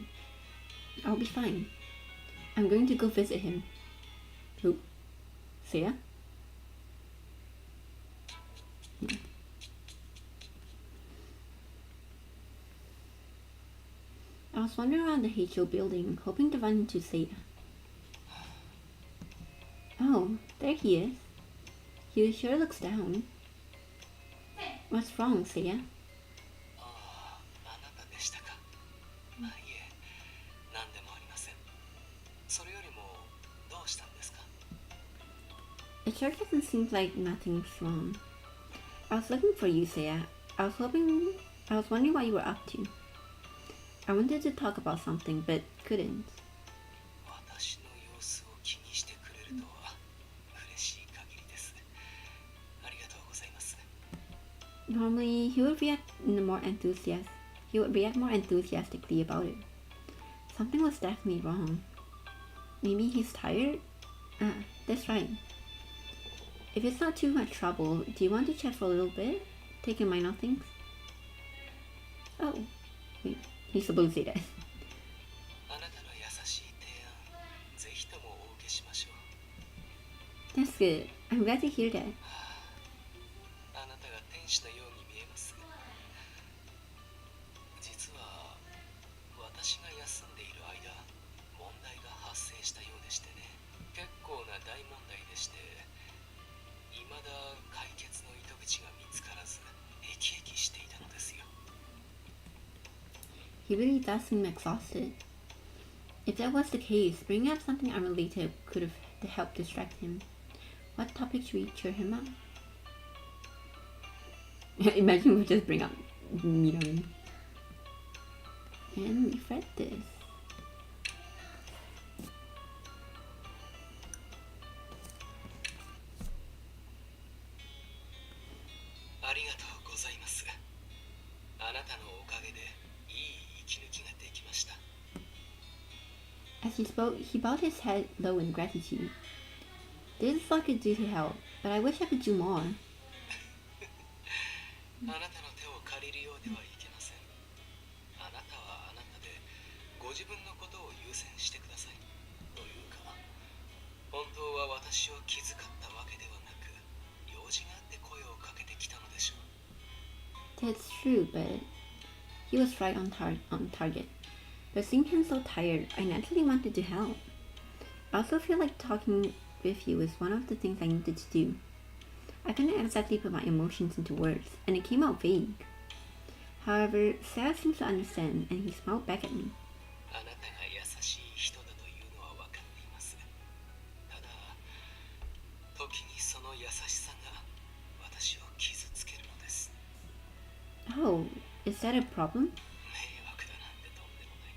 I'll be fine. I'm going to go visit him. Who? Seiya? No. I was wandering around the HO building, hoping to run into Seiya. Oh, there he is. He sure looks down. What's wrong, Seiya? ああ、あなたでしたか。あ、いえ、何でもありません。それよりもどうしたんですか。 It sure doesn't seem like nothing's wrong. I was looking for you, Seiya. I was wondering what you were up to. I wanted to talk about something, but couldn't. 私の様子を気にしてくれるとは嬉しい限りです。ありがとうございます。 Normally, he would react more enthusiastically about it. Something was definitely wrong. Maybe he's tired? Ah, that's right. If it's not too much trouble, do you want to chat for a little bit? Take your mind off things? Oh, wait, he's supposed to say that. あなたの優しい提案、ぜひともお受けしましょう。 That's good. I'm glad to hear that. あなたが天使のように見えます。実は私が休んでいる間、問題が発生したようでしてね。結構な大問題でして、未だ解決の糸口が見つからず、へきへきしていたのですよ。 He really does seem exhausted. If that was the case, bringing up something unrelated could have helped distract him. What topic should we cheer him up? Imagine we just bring up Minami. And we've read this. ありがとうございます。なたのおかげでいい息抜きができました。 As he spoke, he bowed his head low in gratitude. This is all I could do to help, but I wish I could do more. あなたの手を借りるようではいけません。あなたはあなたでご自分のことを優先してください。というか、本当は私を気遣ったわけではなく、用事があって声をかけてきたのでしょう。 That's true, but he was right on target. But seeing him so tired, I naturally wanted to help. I also feel like talking with you is one of the things I needed to do. I couldn't exactly put my emotions into words, and it came out vague. However, Sarah seems to understand, and he smiled back at me. あなたが優しい人だというのは分かっています。ただ、時にその優しさが私を傷つけるのです。 Oh, is that a problem? 迷惑だなんてとんでもない。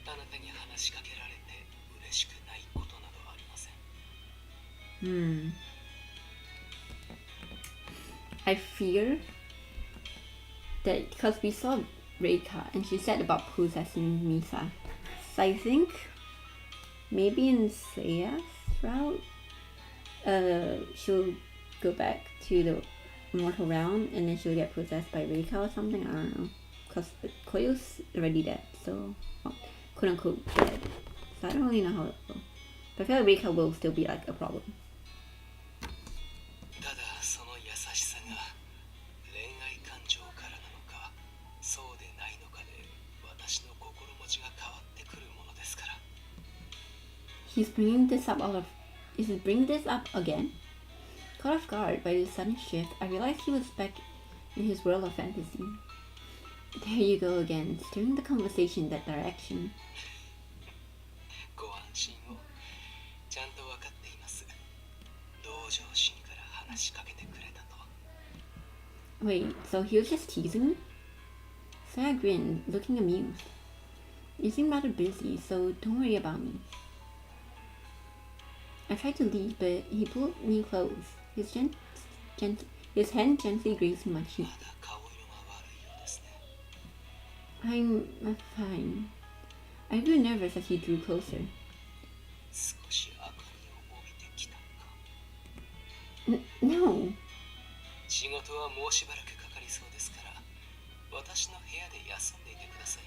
あなたに話しかけられて嬉しくないことなどありません。I fear that because we saw Reika and she said about possessing Misa. So I think maybe in Seiya's route, she'll go back to the mortal realm and then she'll get possessed by Reika or something. I don't know. Because Koyo's already dead, so well, quote unquote dead. So I don't really know how it will go. But I feel like Reika will still be like a problem. ただその優しさが恋愛感情からなのかそうでないのかで私の心持ちが変わってくるものですから。 He's bringing this up Is he bringing this up again? Caught off guard by this sudden shift, I realized he was back in his world of fantasy. There you go again, steering the conversation in that direction. ご安心を。ちゃんと分かっています。同情心から話しかけてくれたと。 Wait, so he was just teasing me? Sarah grinned, looking amused. You seem rather busy, so don't worry about me. I tried to leave, but he pulled me close. His hand gently grazed my cheek. まだ顔色が悪いようですね。I'm fine. I grew nervous as he drew closer. 少し明かりを帯びてきたか。 No. 仕事はもうしばらくかかりそうですから私の部屋で休んでいてください。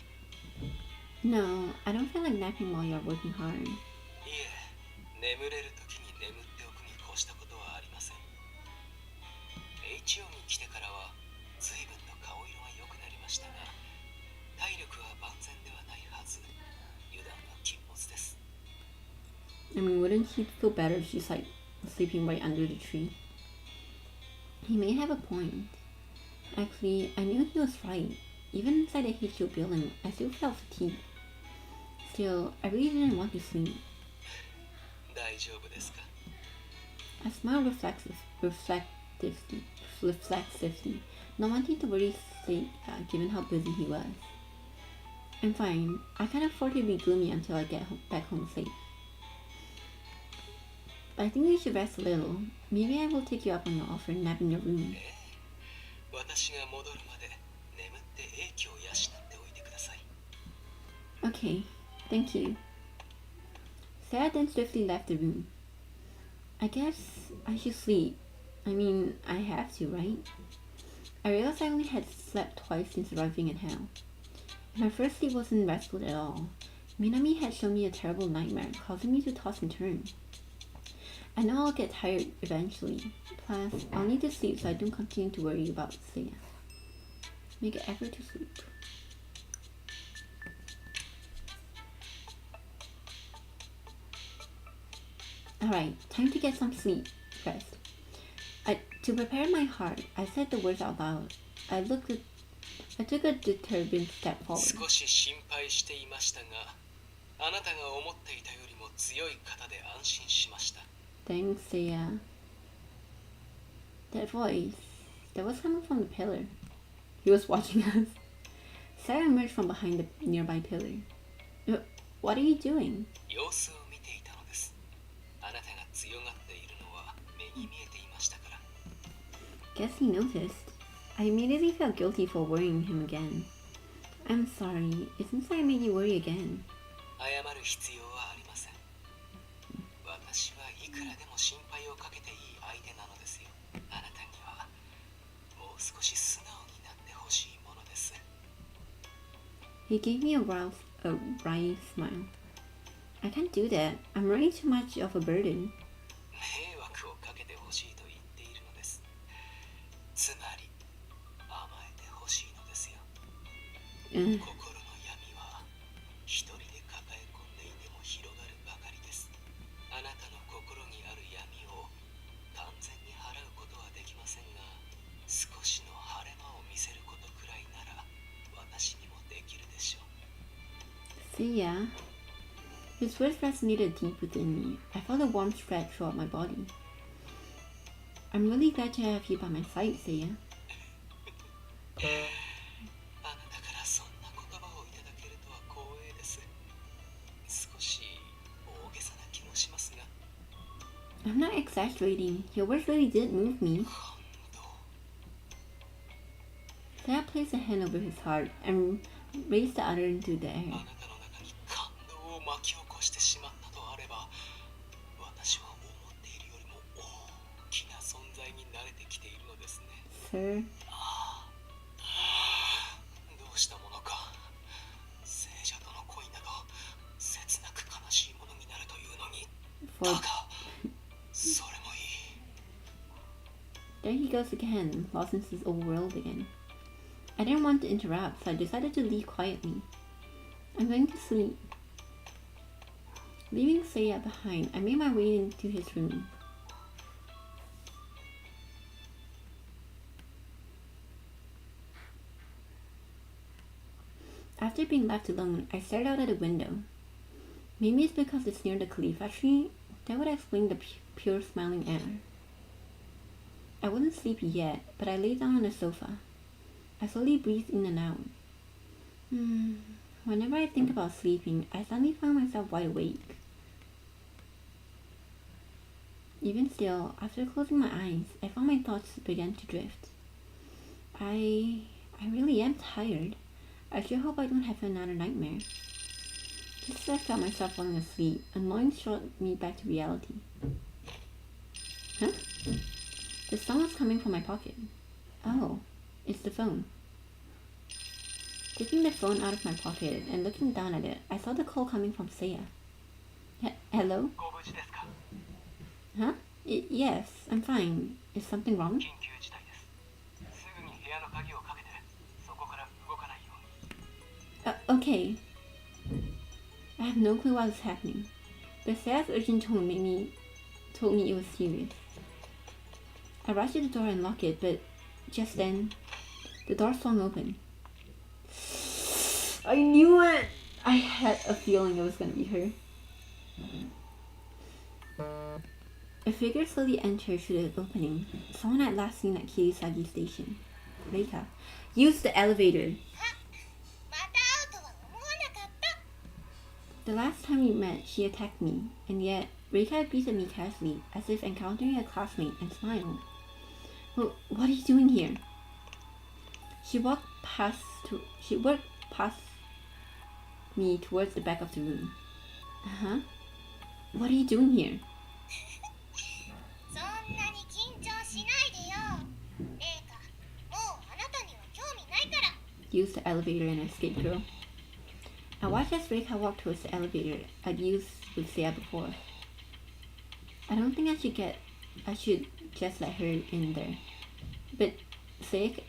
No, I don't feel like napping while you're working hard. いえ、眠れる時に眠っておくに越したことはありません。 HO に来てからは随分と顔色が良くなりましたが体力は万全ではないはず。油断は禁物です。 I mean, wouldn't he feel better if she's like sleeping right under the tree? He may have a point. Actually, I knew he was right. Even inside the HO building, I still felt fatigued. Still, I really didn't want to sleep. 大丈夫ですか？ I smiled reflexively, not wanting to worry Seiya given how busy he was. I'm fine. I can't afford to be gloomy until I get back home safe. But I think you should rest a little. Maybe I will take you up on your offer and nap in your room. 私が戻るまで眠って英気を養っておいてください。 Okay, thank you. Sarah then swiftly left the room. I guess I should sleep. I mean, I have to, right? I realized I only had slept twice since arriving in hell. My first sleep wasn't restful at all. Minami had shown me a terrible nightmare, causing me to toss and turn. I know I'll get tired eventually. Plus, I'll need to sleep so I don't continue to worry about Seiya. Make an effort to sleep. Alright, time to get some sleep. Rest. To prepare my heart, I said the words out loud. I took a determined step forward. 少し心配していましたが、あなたが思っていたよりも強い方で安心しました。 Thanks, Seiya. That voice, that was coming from the pillar. He was watching us. Sarah emerged from behind the nearby pillar. What are you doing? 様子を見ていたのです。あなたが強がっているのは目に見えていましたから。 Guess he noticed. I immediately felt guilty for worrying him again. I'm sorry. It seems like I made you worry again. 謝る必要はありません。私はいくらでも心配をかけていい相手なのですよ。あなたにはもう少し素直になってほしいものです。 He gave me a wry smile. I can't do that. I'm already too much of a burden. 迷惑をかけてほしいと言っているのです。つまり甘えてほしいのですよ。心の闇は一人で抱え込んでいても広がるばかりです。あなたの心にある闇を完全に払うことはできませんが、少しの晴れ間を見せることくらいなら私にもできるでしょう。 See ya. His words resonated deep within me. I felt a warm spread throughout my body. I'm really glad to have you by my side, Seiya. あなたからそんな言葉をいただけるとは光栄です。少し大げさな気もしますが。 I'm not exaggerating. Your words really did move me. 本当。 Seiya placed a hand over his heart and raised the other into the あ air. なたの中に感動を巻き起こしてしまったとあれば、私は思っているよりも大きな存在に慣れてきているのですね。 Sir, どうしたものか。聖者との恋など切なく悲しいものになるというのに。 for だが、それもいい。 there he goes again, lost in his old world again. I didn't want to interrupt, so I decided to leave quietly. I'm going to sleep. Leaving Seiya behind, I made my way into his room. After being left alone, I stared out at the window. Maybe it's because it's near the cliff. Actually, that would explain the pure smiling air. I wasn't sleepy yet, but I lay down on the sofa. I slowly breathed in and out. Whenever I think about sleeping, I suddenly find myself wide awake. Even still, after closing my eyes, I found my thoughts began to drift. I really am tired. I sure hope I don't have another nightmare. Just as I felt myself falling asleep, a noise shot me back to reality. Huh? The sound was coming from my pocket. Oh, it's the phone. Taking the phone out of my pocket and looking down at it, I saw the call coming from Seiya. Hello? Huh? Yes, I'm fine. Is something wrong? Okay. I have no clue what was happening, but Seiya's urgent tone told me it was serious. I rushed to the door and locked it, but just then, the door swung open. I knew it! I had a feeling it was gonna be her. A figure slowly entered through the opening. Someone I'd last seen at Kirisagi Station. Reika. Use the elevator! The last time we met, she attacked me, and yet Reika greeted me casually, as if encountering a classmate, and smiled. Well, what are you doing here? She worked past me towards the back of the room. Huh? What are you doing here? Use the elevator and escape, girl. I watched as Reika walked towards the elevator I'd used with Seiya before. I don't think I should just let her in there. But Seiya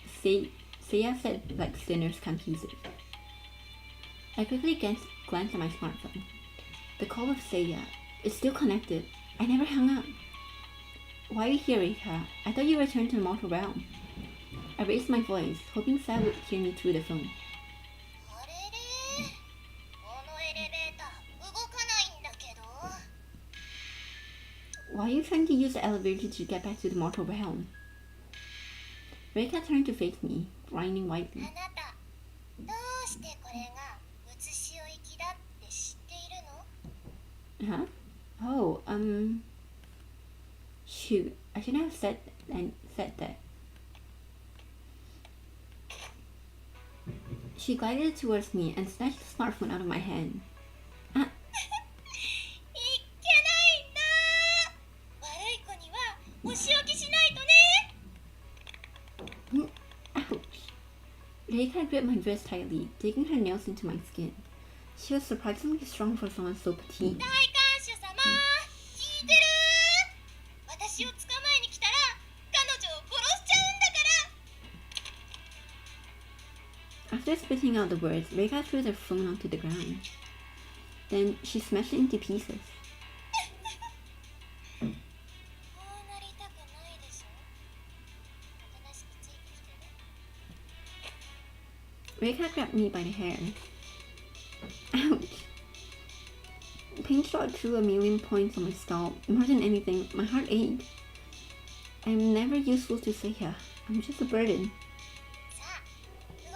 said like sinners can't use it. I quickly glanced at my smartphone. The call of Seiya is still connected. I never hung up. Why are you here, Reika? I thought you returned to the mortal realm. I raised my voice, hoping Seiya would hear me through the phone. Why are you trying to use the elevator to get back to the mortal realm? Reika turned to face me, whining widely. Huh? Oh, shoot, I shouldn't have said that. She glided towards me and snatched the smartphone out of my hand. いけないんだ。悪い子にはお仕置きしないとね。 Ouch. Reika gripped my dress tightly, digging her nails into my skin. She was surprisingly strong for someone so petite. 大看守様、聞いてる？私を捕まえに来たら彼女を殺しちゃうんだから。 After spitting out the words, Reika threw the phone onto the ground. Then she smashed it into pieces. こうなりたくないでしょ。おとなしくついてきてね。 Reika grabbed me by the hair. Ouch. Pain shot through a million points on my scalp. More than anything, my heart ached. I'm never useful to Seiya. I'm just a burden. さあ、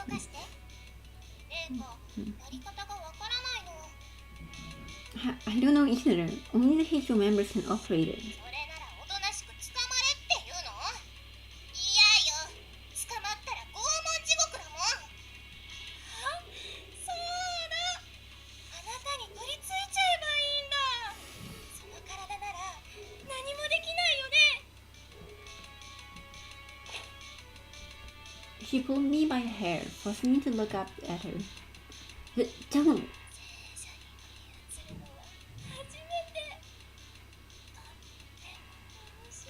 動かして。レイコ、やり方がわからないの。 I don't know either. Only the Heijo members can operate it. それならおとなしく捕まれって言うの？いやよ、捕まったら拷問地獄だもん。あ、そうだ。あなたに取り付いちゃえばいいんだ。その体なら何もできないよね。 She pulled me by the hair, forcing me to look up at her. Don't! 正社員に操るのは初めて。とっても楽し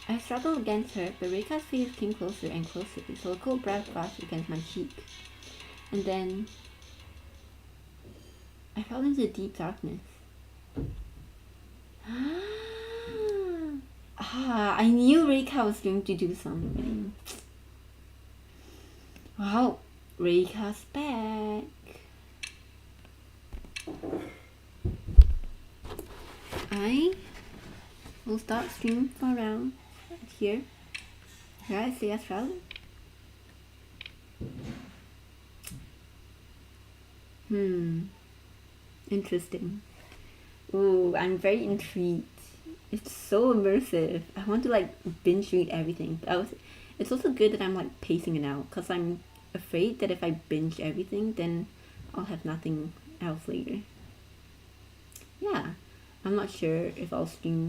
み。 I struggled against her, but Reika's face came closer and closer, so a cold breath brushed against my cheek. And then I fell into deep darkness. I knew Reika was going to do something. Wow, Reika's back. I will start streaming for around here. Right, see us out. Interesting. Ooh, I'm very intrigued. It's so immersive. I want to like binge read everything. But it's also good that I'm like pacing it out, because I'm afraid that if I binge everything, then I'll have nothing else later. Yeah, I'm not sure if I'll stream